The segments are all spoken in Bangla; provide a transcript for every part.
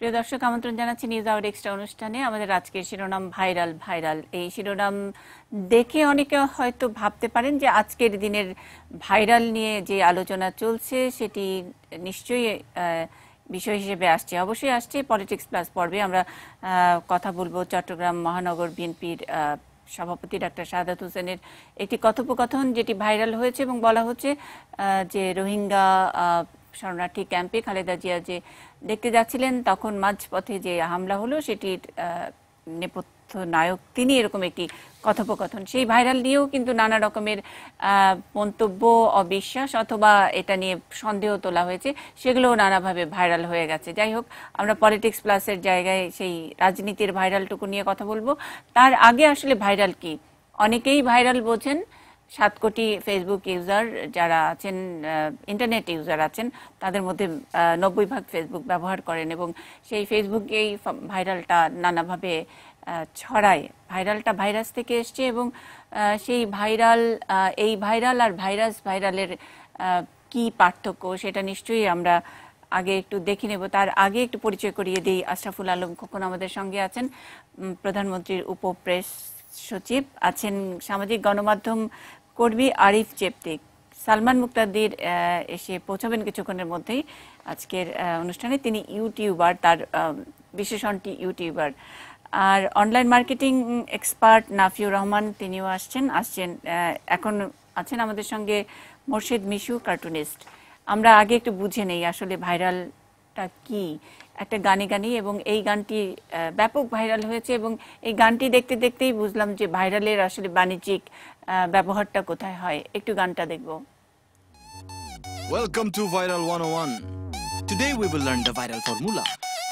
প্রিয় দর্শক, আমন্ত্রণ জানাচ্ছি নিউজ আওয়ার এক্সট্রা অনুষ্ঠানে। আমাদের আজকের শিরোনাম ভাইরাল ভাইরাল। এই শিরোনাম দেখে অনেকে হয়তো ভাবতে পারেন যে আজকের দিনের ভাইরাল নিয়ে যে আলোচনা চলছে সেটি নিশ্চয়ই বিষয় হিসেবে আসছে। অবশ্যই আসছে। পলিটিক্স প্লাস পর্বে আমরা কথা বলবো চট্টগ্রাম মহানগর বিএনপির সভাপতি ডাক্তার শাহাদাত হোসেনের একটি কথোপকথন যেটি ভাইরাল হয়েছে এবং বলা হচ্ছে যে রোহিঙ্গা শরণার্থী ক্যাম্পে খালেদা জিয়া যে দেখতে যাচ্ছিলেন তখন মাঝপথে যে হামলা হলো সেটির নেপথ্য নায়ক তিনি, এরকম একটি কথোপকথন। সেই ভাইরাল নিয়েও কিন্তু নানা রকমের মন্তব্য, অবিশ্বাস অথবা এটা নিয়ে সন্দেহ তোলা হয়েছে, সেগুলোও নানাভাবে ভাইরাল হয়ে গেছে। যাই হোক, আমরা পলিটিক্স প্লাসের জায়গায় সেই রাজনীতির ভাইরালটুকু নিয়ে কথা বলবো। তার আগে আসলে ভাইরাল কি? অনেকেই ভাইরাল বোঝেন 7 কোটি ফেসবুক ইউজার যারা আছেন, ইন্টারনেট ইউজার আছেন, তাদের মধ্যে 90% ফেসবুক ব্যবহার করেন এবং সেই ফেসবুকেই ভাইরালটা নানাভাবে ছড়ায়। ভাইরালটা ভাইরাস থেকে এসছে এবং সেই ভাইরাল, এই ভাইরাল আর ভাইরালের কি পার্থক্য সেটা নিশ্চয়ই আমরা আগে একটু দেখে নেব। তার আগে একটু পরিচয় করিয়ে দিই। আশরাফুল আলম খোকন আমাদের সঙ্গে আছেন, প্রধানমন্ত্রীর উপপ্রেস সচিব আছেন, সামাজিক গণমাধ্যম কর্মী আরিফ জেপ্তিক, সালমান মুক্তাদির এসে পৌঁছাবেন কিছুক্ষণের মধ্যেই আজকের অনুষ্ঠানে। তিনি ইউটিউবার, তার বিশেষণটি ইউটিউবার। আর online marketing expert Nafiur Rahman, তিনিও আসছেন এখন আছেন আমাদের সঙ্গে মোর্শেদ মিশু, কার্টুনিস্ট। আমরা আগে একটু বুঝে নেই আসলে ভাইরালটা কি। একটা গানে এবং এই গানটি ব্যাপক ভাইরাল হয়েছে এবং এই গানটি দেখতে দেখতেই বুঝলাম যে ভাইরালের আসলে বাণিজ্যিক ব্যবহারটা কোথায় হয়। একটু গানটা দেখব। Welcome to Viral 101. Today we will learn the viral formula.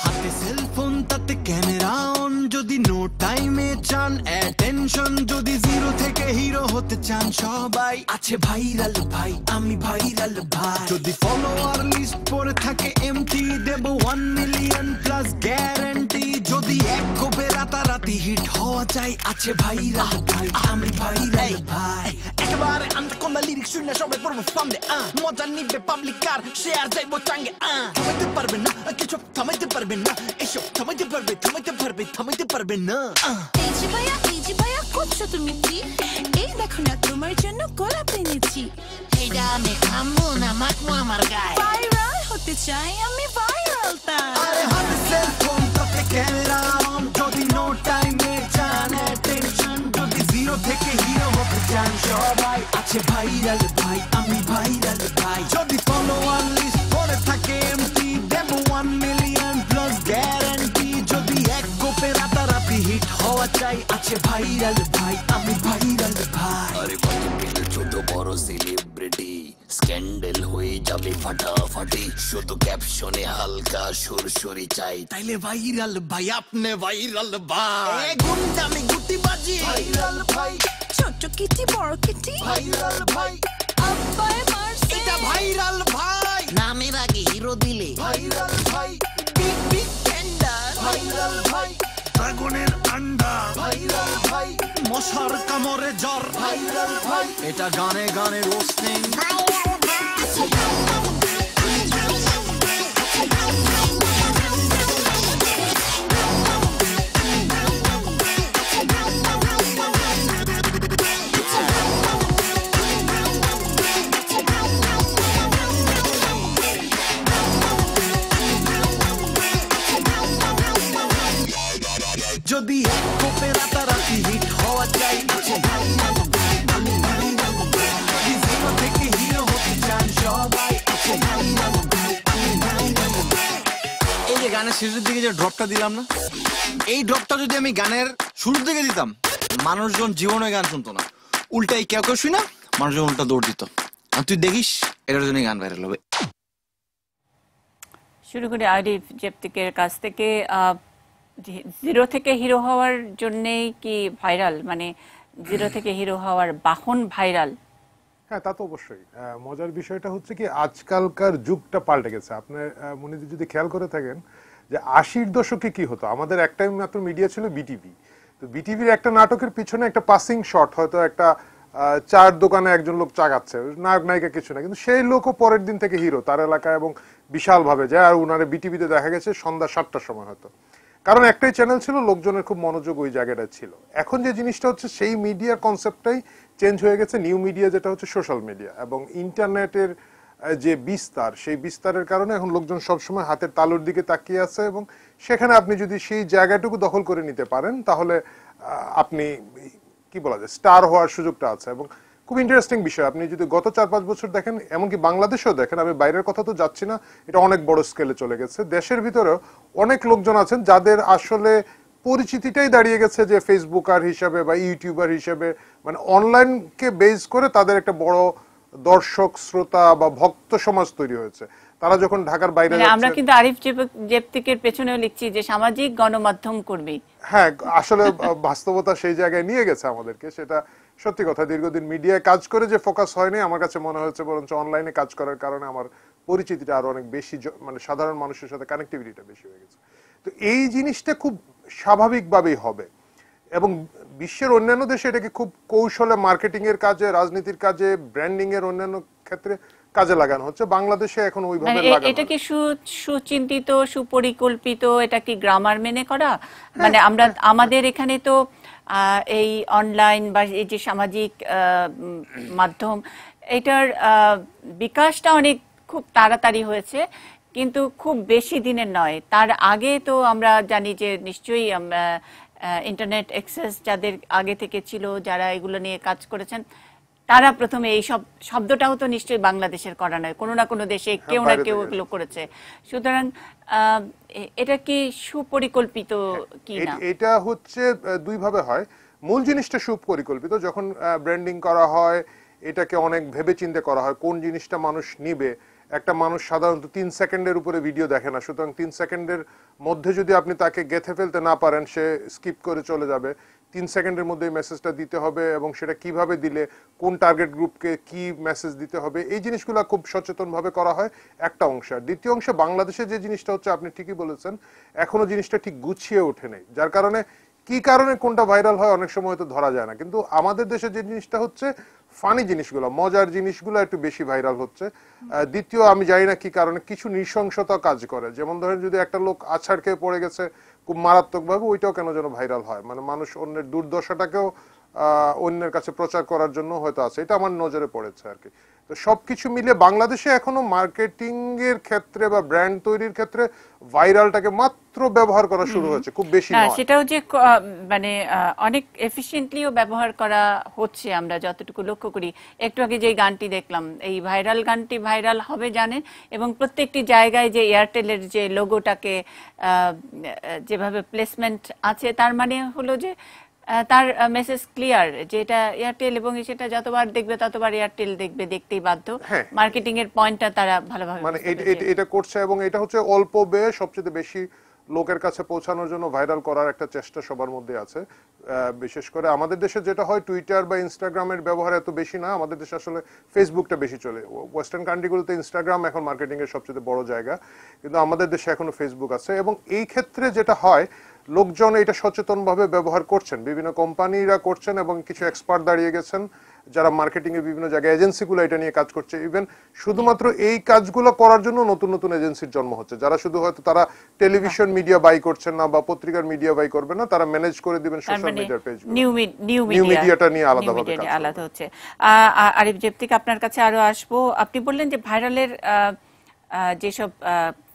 হাতে সেলফোন তাতে ক্যামেরা অন, যদি নো টাইমে চান অ্যাটেনশন, যদি জিরো থেকে হিরো হতে চান সবাই আছে ভাইরাল ভাই, আমি ভাইরাল ভাই। যদি ফলোয়ার লিস্ট পড়ে থাকে এমটি, দেব 1 মিলিয়ন প্লাস গ্যারান্টি। যদি এক কোপে রাতারাতি হিট হওয়া চাই, আছে ভাইরাল ভাই, আমি ভাইরাল ভাই। একেবারে আনকমন লিরিক্স শুনে সবাই পড়বে ফান্দে, মজা নিবে পাবলিক আর শেয়ার যাইবো চাঙ্গে। থামাইতে পারবে না কিছু, থামাইতে পারবে না এসব, থামাইতে পারবে থামাইতে পারবে না। এই যে ভাইয়া করছো তুমি কি? এই দেখো না তোমার জন্য গোলাপ এনেছি। এইটা আমি খামবো না, মাখবো আমার গায়ে। ভাইরাল হতে চাই আমি, ভাইরাল তাই। আরে হাতে সেলফোন তাতে ক্যামেরা অন, যদি নো টাইমে চান অ্যাটেনশন, যদি জিরো থেকে হিরো হতে চান সবাই আছে ভাইরাল ভাই, আমি ভাইরাল ভাই। যদি ফলোয়ার লিস্ট পড়ে থাকে এমটি, দেব 1 মিলিয়ন প্লাস গ্যারান্টি। যদি এক কোপে রাতারাতি হিট হওয়া চাই, আছে ভাইরাল ভাই, আমি ভাইরাল ভাই। আরে বাকি ছোট বড় সেলিব্রিটি স্ক্যান্ডেল হয়ে যাবে ফাটাফাটি, শুধু ক্যাপশনে হালকা সুরসুরি চাই, তাইলে ভাইরাল ভাই, আপনি ভাইরাল ভাই। গুন্ডামি গুটিবাজি ভাইরাল ভাই, ছোট কিটি বড় কিটি ভাইরাল ভাই। আব্বাই মারছে এটা ভাইরাল ভাই, নামের আগে হিরো দিলে ভাইরাল ভাই। বিগ বিগ টেন্ডার ভাইরাল ভাই, ড্রাগনের আন্ডা ভাইরাল ভাই, মশার কামড়ে জ্বর ভাইরাল ভাই। এটা গানে গানে রোস্টিং যদি এক কোপে রাতারাতি হিট হওয়া চাই, আছে ভাইরাল ভাই, আমি ভাইরাল ভাই। যদি জিরো থেকে হিরো হতে চান সবাই, আছে ভাইরাল ভাই, আমি ভাইরাল ভাই। এই যে গানের শেষের দিকে যে ড্রপটা দিলাম না, এই ড্রপটা যদি আমি গানের শুরুর দিকে দিতাম, মানুষজন জীবনে গান শুনতো না, উল্টাই কেউ কেউ শুনা মানুষজন উল্টা দৌড় দিত। আর তুই দেখিস এটার জন্য গান ভাইরাল হবে। শুরু করে আরিফ জেপ্তিকের কাছ থেকে। জিরো থেকে হিরো হওয়ার জন্যেই কি ভাইরাল, মানে জিরো থেকে হিরো হওয়ার বাহন ভাইরাল? হ্যাঁ, তা তো অবশ্যই। মজার বিষয়টা হচ্ছে কি, আজকালকার যুগটা পাল্টে গেছে। আপনার মনে যদি খেয়াল করে থাকেন যে 80-র দশকে কি হতো, আমাদের একটাই মাত্র মিডিয়া ছিল বিটিভি। তো বিটিভির একটা নাটকের পিছনে একটা পাসিং শট, হয়তো একটা চার দোকানে একজন লোক চা খাচ্ছে, নায়ক নায়িকা কিছু না, কিন্তু সেই লোকও পরের দিন থেকে হিরো তার এলাকায়, এবং বিশালভাবে যায়, আর উনারে বিটিভিতে দেখা গেছে সন্ধ্যা 7টার সময় হয়তো, কারণ একটাই চ্যানেল ছিল, লোকজনের খুব মনোযোগ ওই জায়গাটা ছিল। এখন যে জিনিসটা হচ্ছে সেই মিডিয়ার কনসেপ্টটাই চেঞ্জ হয়ে গেছে, নিউ মিডিয়া যেটা হচ্ছে সোশ্যাল মিডিয়া এবং ইন্টারনেটের যে বিস্তার, সেই বিস্তারের কারণে এখন লোকজন সবসময় হাতের তালুর দিকে তাকিয়ে আছে এবং সেখানে আপনি যদি সেই জায়গাটুকু দখল করে নিতে পারেন তাহলে আপনি কি বলা যায় স্টার হওয়ার সুযোগটা আছে। এবং খুব ইন্টারেস্টিং বিষয়, আপনি যদি গত 4-5 বছর দেখেন, এমনকি বাংলাদেশেও দেখেন, আমি বাইরের কথা তো যাচ্ছি না, এটা অনেক বড় স্কেলে চলে গেছে, দেশের ভিতরেও অনেক লোকজন আছেন যাদের আসলে পরিচিতিটাই দাঁড়িয়ে গেছে যে ফেসবুকার হিসাবে বা ইউটিউবার হিসাবে, মানে অনলাইনকে বেস করে তাদের একটা বড় দর্শক শ্রোতা বা ভক্ত সমাজ তৈরি হয়েছে। তারা যখন ঢাকার বাইরে আমরা কিন্তু আরিফ জেপতিকের পেছনেও লিখছি যে সামাজিক গণমাধ্যম কর্মী। হ্যাঁ, আসলে বাস্তবতা সেই জায়গায় নিয়ে গেছে আমাদেরকে, সেটা সত্যি কথা। দীর্ঘদিন মিডিয়ায় কাজ করে যে ফোকাস হয়নি, আমার কাছে মনে হচ্ছে বরঞ্চ অনলাইনে কাজ করার কারণে আমার পরিচিতিটা আরো অনেক বেশি, মানে সাধারণ মানুষের সাথে কানেক্টিভিটিটা বেশি হয়ে গেছে। তো এই জিনিসটা খুব স্বাভাবিকভাবেই হবে এবং বিশ্বের অন্যান্য দেশে এটাকে খুব কৌশলে মার্কেটিং এর কাজে, রাজনীতির কাজে, ব্র্যান্ডিং এর অন্যান্য ক্ষেত্রে কাজে লাগানো হচ্ছে। বাংলাদেশে এখন ওইভাবে লাগানো, এটা কি সুচিন্তিত, সুপরিকল্পিত, এটা কি গ্রামার মেনে করা? মানে আমরা আমাদের এখানে তো এই অনলাইন বা এই যে সামাজিক মাধ্যম, এটার বিকাশটা অনেক খুব তাড়াতাড়ি হয়েছে, কিন্তু খুব বেশি দিনের নয়। তার আগে তো আমরা জানি যে নিশ্চয়ই ইন্টারনেট অ্যাক্সেস যাদের আগে থেকে ছিল, যারা এগুলো নিয়ে কাজ করেছেন, তারা প্রথমে এই সব শব্দটাও তো নিশ্চয়ই বাংলাদেশের করা নয়, কোনো না কোনো দেশে কেউ না কেউ এগুলো করেছে। সুতরাং এটা কি সুপরিকল্পিত কি না? এটা হচ্ছে দুই ভাবে হয়। মূল জিনিসটা সুপরিকল্পিত, যখন ব্র্যান্ডিং করা হয় এটাকে অনেক ভেবে চিন্তে করা হয় কোন জিনিসটা মানুষ নিবে। একটা মানুষ সাধারণত 3 সেকেন্ডের উপরে ভিডিও দেখে না, সুতরাং 3 সেকেন্ডের মধ্যে যদি আপনি তাকে গেঁথে ফেলতে না পারেন, সে স্কিপ করে চলে যাবে। 3 সেকেন্ডের মধ্যে মেসেজটা দিতে হবে এবং সেটা কিভাবে দিলে, কোন টার্গেট গ্রুপকে কি মেসেজ দিতে হবে, এই জিনিসগুলো খুব সচেতনভাবে করা হয় একটা অংশ। আর দ্বিতীয় অংশে বাংলাদেশে যে জিনিসটা হচ্ছে, আপনি ঠিকই বলেছেন, এখনো জিনিসটা ঠিক গুছিয়ে ওঠে নাই, যার কারণে কি কারণে কোনটা ভাইরাল হয় অনেক সময় তো ধরা যায় না। কিন্তু আমাদের দেশে যে জিনিসটা হচ্ছে, ফানি জিনিসগুলো, মজার জিনিসগুলো একটু বেশি ভাইরাল হচ্ছে। দ্বিতীয়, আমি জানি না কি কারণে কিছু নৃশংসতা কাজ করে, যেমন ধরেন যদি একটা লোক আছাড় খেয়ে পড়ে গেছে খুব মারাত্মকভাবে, ওইটাও কেন যেন ভাইরাল হয়, মানে মানুষ অন্যের দুর্দশাটাকেও অন্যের কাছে প্রচার করার জন্য হয়তো আছে, এটা আমার নজরে পড়েছে আর কি। তো সবকিছু মিলে বাংলাদেশে এখনো মার্কেটিং এর ক্ষেত্রে বা ব্র্যান্ড তৈরির ক্ষেত্রে ভাইরালটাকে মাত্র ব্যবহার করা শুরু হয়েছে, খুব বেশি নয়। সেটাও যে মানে অনেক এফিশিয়েন্টলিও ব্যবহার করা হচ্ছে, আমরা যতটুকু লক্ষ্য করি। একটু আগে যে গানটি দেখলাম, এই ভাইরাল গানটি ভাইরাল হবে জানেন, এবং প্রত্যেকটি জায়গায় যে এয়ারটেলের যে লোগোটাকে যেভাবে প্লেসমেন্ট আছে, তার মানে হলো যে তার মেসেজ ক্লিয়ার যে এটা এয়ারটেল, এবং সেটা যতবার দেখবে ততবার এয়ারটেল দেখবে, দেখতেই বাধ্য। মার্কেটিং এর পয়েন্টটা তারা ভালোভাবে মানে এটা করছে এবং এটা হচ্ছে অল্প ব্যয়ে সবচেয়ে বেশি লোকের কাছে পৌঁছানোর জন্য ভাইরাল করার একটা চেষ্টা সবার মধ্যে আছে। বিশেষ করে আমাদের দেশে যেটা হয়, টুইটার বা ইনস্টাগ্রামের ব্যবহার এত বেশি না, আমাদের দেশে আসলে ফেসবুকটা বেশি চলে। ওয়েস্টার্ন কান্ট্রিগুলোতে ইনস্টাগ্রাম এখন মার্কেটিং এর সবচেয়ে বড় জায়গা, কিন্তু আমাদের দেশে এখনো ফেসবুক আছে। এবং এই ক্ষেত্রে যেটা হয়, লোকজন এটা সচেতনভাবে ব্যবহার করছেন, বিভিন্ন কোম্পানিরা করছেন এবং কিছু এক্সপার্ট দাঁড়িয়ে গেছেন যারা মার্কেটিং এর বিভিন্ন জায়গায়, এজেন্সিগুলো এটা নিয়ে কাজ করছে। ইভেন শুধুমাত্র এই কাজগুলো করার জন্য নতুন নতুন এজেন্সির জন্ম হচ্ছে, যারা শুধু হয়তো তারা টেলিভিশন মিডিয়া বাই করছেন না বা পত্রিকার মিডিয়া বাই করবেন না, তারা ম্যানেজ করে দিবেন সোশ্যাল মিডিয়ার পেজ, নিউ মিডিয়াটা নিয়ে আলাদাভাবে কাজ আলাদা হচ্ছে। আরিফ জেপতিক, আপনার কাছে আরো আসবো। আপনি বললেন যে ভাইরালের যেসব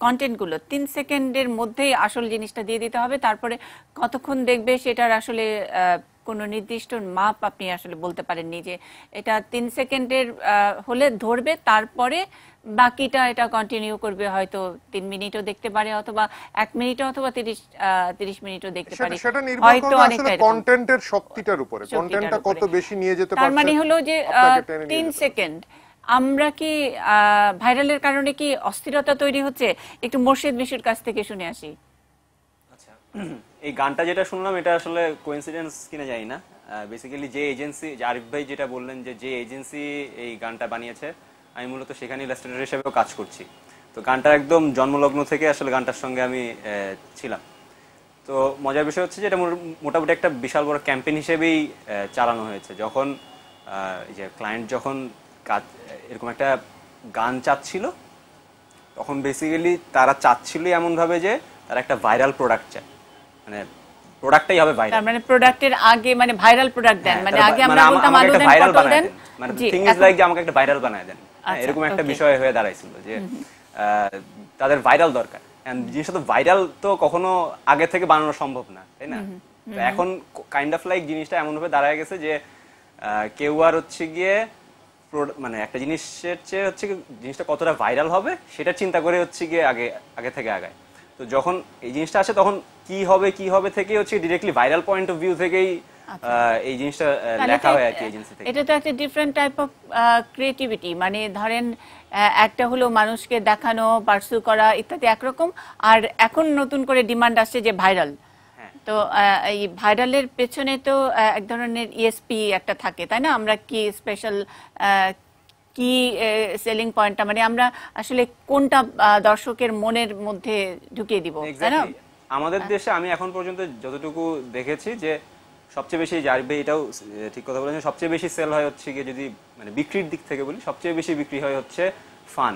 কন্টেন্টগুলো 3 সেকেন্ডের মধ্যেই আসল জিনিসটা দিয়ে দিতে হবে, তারপরে কতক্ষণ দেখবে সেটার আসলে কোনো নির্দিষ্ট মাপ আপনি আসলে বলতে পারেননি, যে এটা 3 সেকেন্ডের হলে ধরবে, তারপরে বাকিটা এটা কন্টিনিউ করবে, হয়তো 3 মিনিটও দেখতে পারে, অথবা 1 মিনিটও, অথবা 30 মিনিটও দেখতে পারে। সেটা নির্ভর করে আসলে কন্টেন্টের শক্তিটার উপরে, কন্টেন্টটা কত বেশি নিয়ে যেতে পারছে। তার মানে হলো যে 3 সেকেন্ড আমরা কি ভাইরালের কারণে কি অস্থিরতা তৈরি হচ্ছে? একটু মোর্শেদ বিশুর কাছ থেকে শুনে আসি। আচ্ছা, এই গানটা যেটা শুনলাম এটা আসলে কোইন্সিডেন্স কিনা জানি না। বেসিক্যালি যে এজেন্সি, আরিফ ভাই যেটা বললেন যে এজেন্সি এই গানটা বানিয়েছে, আমি মূলত সেখানে ইলাস্ট্রেটর হিসেবেও কাজ করছি। তো গানটা একদম জন্মলগ্ন থেকে আসলে গানটার সঙ্গে আমি ছিলাম। তো মজার বিষয় হচ্ছে যে এটা মোটামুটি একটা বিশাল বড় ক্যাম্পেইন হিসেবেই চালানো হয়েছে। যখন এই যে ক্লায়েন্ট যখন এরকম একটা গান চাচ্ছিল, তখন বেসিক্যালি তারা চাচ্ছিল এমন ভাবে যে তারা একটা ভাইরাল প্রোডাক্ট চায়, মানে প্রোডাক্টটাই হবে ভাইরাল। তার মানে প্রোডাক্টের আগে মানে ভাইরাল প্রোডাক্ট দেন, মানে আগে আমরা বলতাম আলু দেন, ভাইরাল পটল বানায় দেন, দেন, মানে জি, থিং ইজ লাইক যে আমাকে একটা ভাইরাল বানায় দেন, এরকম একটা বিষয় হয়ে দাঁড়াইছিল যে তাদের ভাইরাল দরকার। জিনিসটা তো ভাইরাল তো কখনো আগে থেকে বানানো সম্ভব না, তাই না? তো এখন কাইন্ড অফ লাইক জিনিসটা এমন ভাবে দাঁড়ায় গেছে যে কেউ আর হচ্ছে গিয়ে মানে একটা জিনিসের চেয়ে হচ্ছে জিনিসটা কতটা ভাইরাল হবে সেটা চিন্তা করে হচ্ছে গিয়ে আগে থেকে আগায়। তো যখন এই জিনিসটা আসে তখন কি হবে থেকে হচ্ছে directly viral point of view থেকেই এই জিনিসটা লেখা হয় আর কি এজেন্সি থেকে। এটা তো একটা ডিফারেন্ট টাইপ অফ ক্রিয়েটিভিটি, মানে ধরেন একটা হলো মানুষকে দেখানো, পার্সু করা ইত্যাদি একরকম, আর এখন নতুন করে ডিমান্ড আসছে যে ভাইরাল। তো এই ভাইরালের পেছনে তো এক ধরনের ইএসপি একটা থাকে, তাই না? আমরা কি স্পেশাল কি সেলিং পয়েন্টটা, মানে আমরা আসলে কোনটা দর্শকের মনের মধ্যে ঢুকিয়ে দিব, তাই না? আমাদের দেশে আমি এখন পর্যন্ত যতটুকু দেখেছি যে সবচেয়ে বেশি জারবে, এটাও ঠিক কথা বলেছেন, সবচেয়ে বেশি সেল হয় হচ্ছে গিয়ে যদি মানে বিক্রির দিক থেকে বলি, সবচেয়ে বেশি বিক্রি হয় হচ্ছে ফান।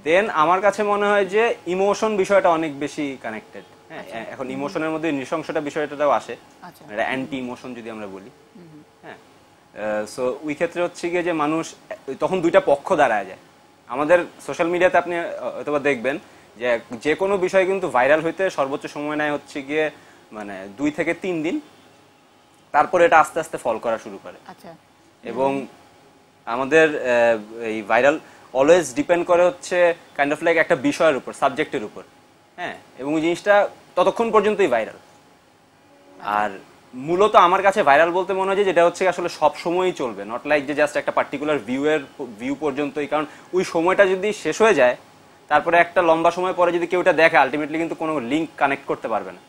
দেন আমার কাছে মনে হয় যে ইমোশন বিষয়টা অনেক বেশি কানেক্টেড। হ্যাঁ, এখন ইমোশনের মধ্যে নৃশংসতা বিষয়টাও আসে, এটা অ্যান্টি ইমোশন যদি আমরা বলি। হ্যাঁ, সো ওই ক্ষেত্রে হচ্ছে গিয়ে যে মানুষ তখন দুইটা পক্ষ দাঁড়ায় যায়। আমাদের সোশ্যাল মিডিয়াতে আপনি হয়তো দেখবেন যে কোনো বিষয় কিন্তু ভাইরাল হইতে সর্বোচ্চ সময় নেয় হচ্ছে গিয়ে মানে 2 থেকে 3 দিন, তারপরে এটা আস্তে আস্তে ফল করা শুরু করে। এবং আমাদের এই ভাইরাল অলওয়েজ ডিপেন্ড করে হচ্ছে কাইন্ড অফ লাইক একটা বিষয়ের উপর, সাবজেক্টের উপর। হ্যাঁ, এবং ওই জিনিসটা ততক্ষণ পর্যন্তই ভাইরাল। আর মূলত আমার কাছে ভাইরাল বলতে মনে হয় যে যেটা হচ্ছে আসলে সব সময়ই চলবে, নট লাইক যে জাস্ট একটা পার্টিকুলার ভিউ পর্যন্তই। কারণ ওই সময়টা যদি শেষ হয়ে যায়, তারপরে একটা লম্বা সময় পরে যদি কেউ এটা দেখে, আলটিমেটলি কিন্তু কোনো লিঙ্ক কানেক্ট করতে পারবে না।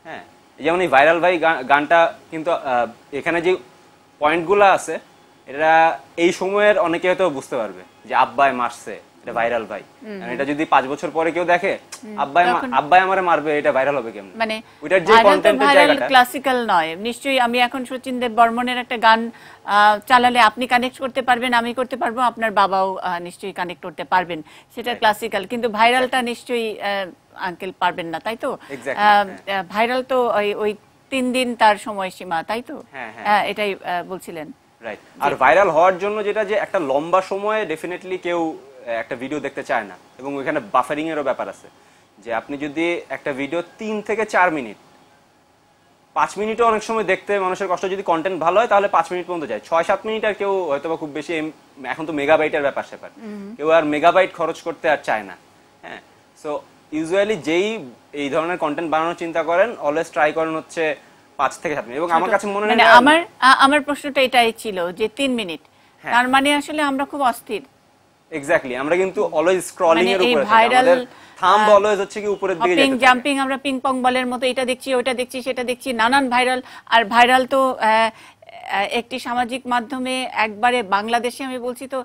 হ্যাঁ, যেমন এই ভাইরাল ভাই গানটা কিন্তু এখানে যে পয়েন্টগুলো আছে এটা এই সময়ের অনেকে হয়তো বুঝতে পারবে যে আব্বাই মারছে, এটা ভাইরাল ভাই। এটা যদি 5 বছর পরে কেউ দেখে আব্বাই আমারে মারবে, এটা ভাইরাল হবে কেমন? মানে ওইটার যে কন্টেন্টের জায়গাটা ক্লাসিক্যাল নয়। নিশ্চয়ই আমি এখন সচিন দেব বর্মনের একটা গান চালালে আপনি কানেক্ট করতে পারবেন, আমি করতে পারবো, আপনার বাবাও নিশ্চয়ই কানেক্ট করতে পারবেন, সেটা ক্লাসিক্যাল। কিন্তু ভাইরালটা নিশ্চয়ই আঙ্কেল পারবেন না, তাই তো? ভাইরাল তো ওই 3 দিন তার সময়সীমা, তাই তো? এটাই বলছিলেন, রাইট। আর ভাইরাল হওয়ার জন্য যেটা যে একটা লম্বা সময়ে ডেফিনেটলি কেউ একটা ভিডিও দেখতে চায় না, এবং ওইখানে বাফারিং এরও ব্যাপার আছে। যে আপনি যদি একটা ভিডিও 3 থেকে 4 মিনিট, 5 মিনিটও অনেক সময় দেখতে মানুষের কষ্ট, যদি কন্টেন্ট ভালো হয় তাহলে 5 মিনিট পর্যন্ত যায়। 6-7 মিনিট আর কেউ হয়তো বা খুব বেশি, এখন তো মেগাবাইটের ব্যাপার স্যাপার, কেউ আর মেগাবাইট খরচ করতে আর চায় না। হ্যাঁ, সো ইউজুয়ালি যেই এই ধরনের কন্টেন্ট বানানোর চিন্তা করেন, অলওয়েজ ট্রাই করেন হচ্ছে 5 থেকে 7 মিনিট। এবং আমার কাছে মনে হয় আমার প্রশ্নটা এটাই ছিল যে 3 মিনিট, তার মানে আসলে আমরা খুব অস্থির। এক্স্যাক্টলি, আমরা কিন্তু অলওয়েজ স্ক্রলিং এর উপরে থাকি, আমাদের থাম্ব অলওয়েজ হচ্ছে কি উপরের দিকে হপিং জাম্পিং, আমরা পিং পং বলের মতো এটা দেখছি, ওটা দেখছি, সেটা দেখছি, নানান ভাইরাল। আর ভাইরাল তো একটি সামাজিক মাধ্যমে একবারে, বাংলাদেশে আমি বলছি তো,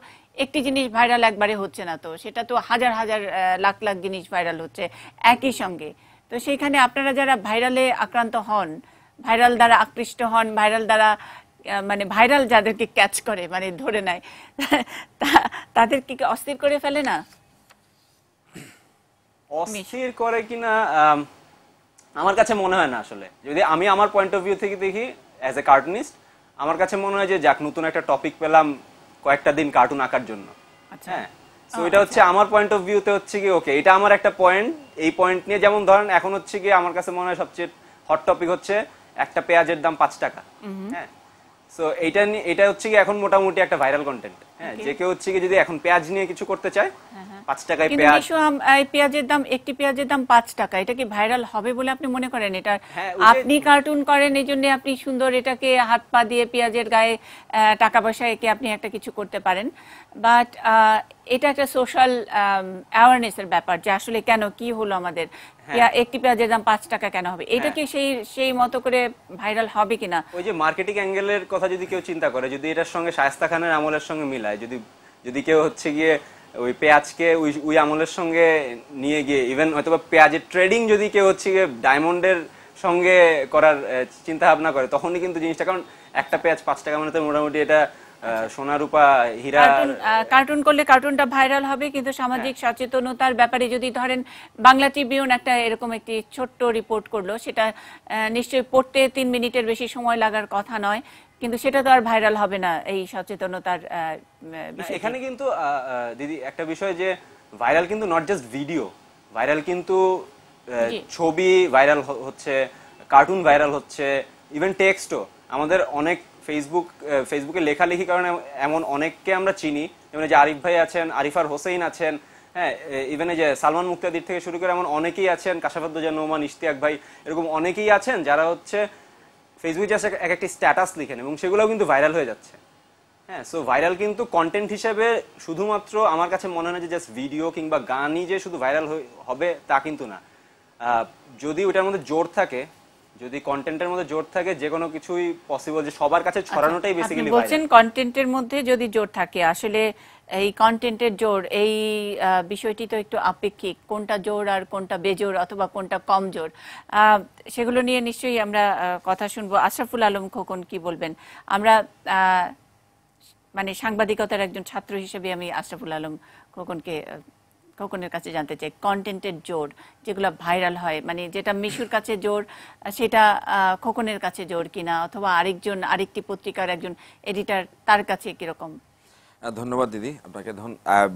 একটি জিনিস ভাইরাল একবারে হচ্ছে না, তো সেটা তো হাজার হাজার লাখ লাখ জিনিস ভাইরাল হচ্ছে একই সঙ্গে। তো সেইখানে আপনারা যারা ভাইরালে আক্রান্ত হন, ভাইরাল দ্বারা আকৃষ্ট হন, ভাইরাল দ্বারা মানে ভাইরাল যাদেরকে ক্যাচ করে, মানে ধরে নেয়, তাদের কি অস্থির করে ফেলে না? অস্থির করে কিনা আমার কাছে মনে হয় না। আসলে যদি আমি আমার পয়েন্ট অফ ভিউ থেকে দেখি অ্যাজ এ কার্টুনিস্ট, আমার কাছে মনে হয় যে যাক, নতুন একটা টপিক পেলাম কয়েকটা দিন কার্টুন আঁকার জন্য। হ্যাঁ, সো এটা হচ্ছে আমার পয়েন্ট অফ ভিউতে হচ্ছে কি ওকে, এটা আমার একটা পয়েন্ট, এই পয়েন্ট নিয়ে যেমন ধরেন এখন হচ্ছে কি আমার কাছে মনে হয় সবচেয়ে হট টপিক হচ্ছে একটা পেঁয়াজের দাম 5 টাকা। হ্যাঁ, সো এটা হচ্ছে কি এখন মোটামুটি একটা ভাইরাল কন্টেন্ট। হ্যাঁ, যে কেউ হচ্ছে কি যদি এখন পেঁয়াজ নিয়ে কিছু করতে চায়, 5 টাকায় পেঁয়াজ, পেঁয়াজের দাম, একটি পেঁয়াজের দাম 5 টাকা, এটা কি ভাইরাল হবে বলে আপনি মনে করেন? এটা আপনি কার্টুন করেন, এই জন্য আপনি সুন্দর এটাকে হাত পা দিয়ে পেঁয়াজের গায়ে টাকা পয়সা এঁকে আপনি একটা কিছু করতে পারেন, বাট এটা একটা সোশ্যাল অ্যাওয়ারনেসের ব্যাপার যে আসলে কেন, কি হলো আমাদের, একটি পেঁয়াজের দাম 5 টাকা কেন হবে, এটা কি সেই মতো করে ভাইরাল হবে কিনা? ওই যে মার্কেটিং অ্যাঙ্গেলের কথা যদি কেউ চিন্তা করে, যদি এটার সঙ্গে শায়েস্তা খানের আমলের সঙ্গে মিলায়, যদি কেউ হচ্ছে গিয়ে ওই পেঁয়াজকে ওই আমলের সঙ্গে নিয়ে গিয়ে, ইভেন হয়তো পেঁয়াজের ট্রেডিং যদি কেউ হচ্ছে গিয়ে ডায়মন্ডের সঙ্গে করার চিন্তা ভাবনা করে, তখনই কিন্তু জিনিসটা, কারণ একটা পেঁয়াজ 5 টাকা মানে তো মোটামুটি এটা সোনা রূপা হীরা কার্টুন করলে কার্টুনটা ভাইরাল হবে, কিন্তু সামাজিক সচেতনতার ব্যাপারে যদি ধরেন বাংলা ট্রিবিউন একটা এরকম একটি ছোট্ট রিপোর্ট করলো, সেটা নিশ্চয়ই পড়তে 3 মিনিটের বেশি সময় লাগার কথা নয়, কিন্তু সেটা তো আর ভাইরাল হবে না এই সচেতনতার বিষয়। এখানে কিন্তু দিদি একটা বিষয় যে ভাইরাল কিন্তু নট জাস্ট ভিডিও, ভাইরাল কিন্তু ছবি ভাইরাল হচ্ছে, কার্টুন ভাইরাল হচ্ছে, ইভেন টেক্সটও। আমাদের অনেক ফেসবুকে লেখালেখি কারণে এমন অনেককে আমরা চিনি, যেমন যে আরিফ ভাই আছেন, আরিফার হোসেন আছেন, হ্যাঁ, ইভেন যে সালমান মুক্তাদির থেকে শুরু করে এমন অনেকেই আছেন, কাশাফাদ্দুজা নোমান, ইশতিয়াক ভাই, এরকম অনেকেই আছেন যারা হচ্ছে ফেসবুকে জাস্ট এক একটি স্ট্যাটাস লিখেন এবং সেগুলোও কিন্তু ভাইরাল হয়ে যাচ্ছে। হ্যাঁ, সো ভাইরাল কিন্তু কন্টেন্ট হিসেবে শুধুমাত্র আমার কাছে মনে হয় যে জাস্ট ভিডিও কিংবা গানই যে শুধু ভাইরাল হবে তা কিন্তু না। যদি ওটার মধ্যে জোর থাকে, যদি কন্টেন্টের মধ্যে জোর থাকে, যে কোনো কিছুই পসিবল, যে সবার কাছে ছড়ানোটাই বেসিক্যালি ভাইরাল। বলছেন কন্টেন্টের মধ্যে যদি জোর থাকে, আসলে এই কন্টেন্টের জোর, এই বিষয়টি তো একটু আপেক্ষিক, কোনটা জোর আর কোনটা বেজোর অথবা কোনটা কম জোর, সেগুলো নিয়ে নিশ্চয়ই আমরা কথা শুনবো। আশরাফুল আলম খোকন কি বলবেন? আমরা মানে সাংবাদিকতার একজন ছাত্র হিসেবে আমি আশরাফুল আলম খোকনের কাছে জানতে চাই, কন্টেন্টের জোর যেগুলো ভাইরাল হয়, মানে যেটা মিশুর কাছে জোর সেটা খোকনের কাছে জোর কিনা, অথবা আরেকটি পত্রিকার একজন এডিটর তার কাছে কিরকম? ধন্যবাদ দিদি আপনাকে।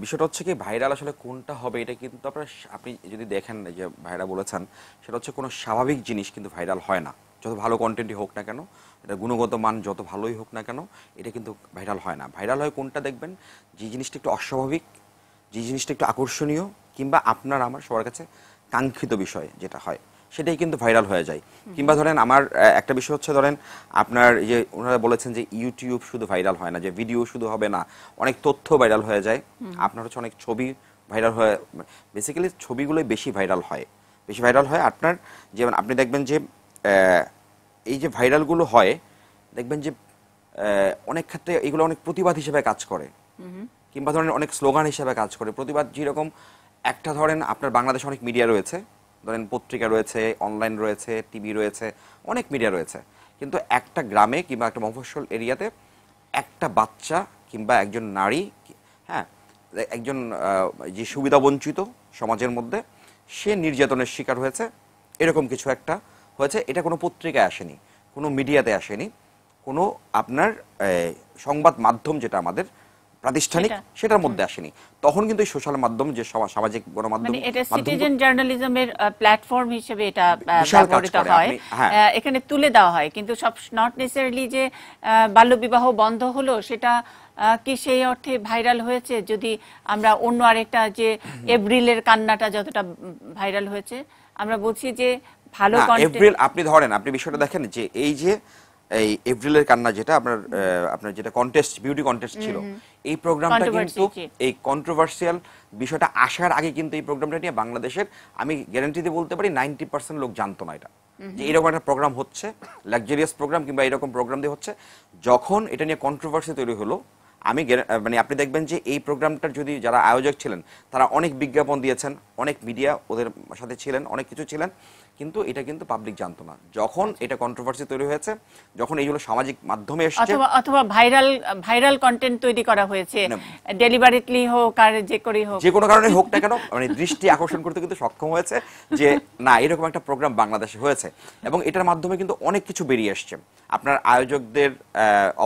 বিষয়টা হচ্ছে কি, ভাইরাল আসলে কোনটা হবে এটা কিন্তু আপনি যদি দেখেন যে ভাইরা বলেছেন, সেটা হচ্ছে কোনো স্বাভাবিক জিনিস কিন্তু ভাইরাল হয় না। যত ভালো কন্টেন্টই হোক না কেন, এটা গুণগত মান যত ভালোই হোক না কেন, এটা কিন্তু ভাইরাল হয় না। ভাইরাল হয় কোনটা দেখবেন, যে জিনিসটা একটু অস্বাভাবিক, যে জিনিসটা একটু আকর্ষণীয়, কিংবা আপনার আমার সবার কাছে কাঙ্ক্ষিত বিষয় যেটা হয়, সেটাই কিন্তু ভাইরাল হয়ে যায়। কিংবা ধরেন আমার একটা বিষয় হচ্ছে, ধরেন আপনার যে ওনারা বলেছেন যে ইউটিউব শুধু ভাইরাল হয় না, যে ভিডিও শুধু হবে না, অনেক তথ্য ভাইরাল হয়ে যায়। আপনার হচ্ছে অনেক ছবি ভাইরাল হয়, বেসিক্যালি ছবিগুলোই বেশি ভাইরাল হয়। আপনার যেমন আপনি দেখবেন যে এই যে ভাইরালগুলো হয়, দেখবেন যে অনেক ক্ষেত্রে এগুলো অনেক প্রতিবাদ হিসেবে কাজ করে, কিংবা ধরেন অনেক স্লোগান হিসেবে কাজ করে। প্রতিবাদ যেরকম একটা, ধরেন আপনার বাংলাদেশে অনেক মিডিয়া রয়েছে, ধরেন পত্রিকা রয়েছে, অনলাইন রয়েছে, টিভি রয়েছে, অনেক মিডিয়া রয়েছে, কিন্তু একটা গ্রামে কিংবা একটা মফস্বল এরিয়াতে একটা বাচ্চা কিংবা একজন নারী, হ্যাঁ, একজন যে সুবিধা বঞ্চিত সমাজের মধ্যে, সে নির্যাতনের শিকার হয়েছে, এরকম কিছু একটা হয়েছে। এটা কোনো পত্রিকায় আসেনি, কোনো মিডিয়াতে আসেনি, কোনো আপনার সংবাদ মাধ্যম যেটা আমাদের প্রাতিষ্ঠানিক সেটার মধ্যে আসেনি। তখন কিন্তু সোশ্যাল মাধ্যম, যে সামাজিক গণমাধ্যম, এটা সিটিজেন জার্নালিজমের প্ল্যাটফর্ম হিসেবে এটা ব্যবহৃত হয়, এখানে তুলে দেওয়া হয়। কিন্তু সব নট নেসেসারিলি যে বাল্যবিবাহ বন্ধ হলো সেটা কি সেই অর্থে ভাইরাল হয়েছে। যদি আমরা অন্য আরেকটা, যে এপ্রিলের কান্নাটা যতটা ভাইরাল হয়েছে, আমরা বলছি যে ভালো কন্টেন্ট। আপনি ধরেন, আপনি বিষয়টা দেখেন যে এই যে এই এপ্রিলের কান্না যেটা আপনার যেটা কন্টেস্ট, বিউটি কন্টেস্ট ছিল, এই প্রোগ্রামটা কিন্তু এই কন্ট্রোভার্সিয়াল বিষয়টা আসার আগে কিন্তু এই প্রোগ্রামটা নিয়ে বাংলাদেশের, আমি গ্যারান্টি দিয়ে বলতে পারি 90% লোক জানতো না এটা, যে এরকম একটা প্রোগ্রাম হচ্ছে, লাক্সারিয়াস প্রোগ্রাম কিংবা এরকম প্রোগ্রাম দিয়ে হচ্ছে। যখন এটা নিয়ে কন্ট্রোভার্সি তৈরি হলো, মানে আপনি দেখবেন যে এই প্রোগ্রামটার যদি যারা আয়োজক ছিলেন, তারা অনেক বিজ্ঞাপন দিয়েছেন, অনেক মিডিয়া ওদের সাথে ছিলেন, অনেক কিছু ছিলেন, কিন্তু এটা কিন্তু পাবলিক জানতো না। যখন এটা কন্ট্রোভার্সি তৈরি হয়েছে, যখন এইগুলো সামাজিক মাধ্যমে এসেছে, অথবা ভাইরাল কন্টেন্ট তৈরি করা হয়েছে, ডেলিভারিটলি হোক আর যে করে হোক, যে কোনো কারণে হোক না কেন, মানে দৃষ্টি আকর্ষণ করতে কিন্তু সক্ষম হয়েছে যে না, এরকম একটা প্রোগ্রাম বাংলাদেশে হয়েছে। এবং এটার মাধ্যমে কিন্তু অনেক কিছু বেরিয়ে আসছে। আপনার আয়োজকদের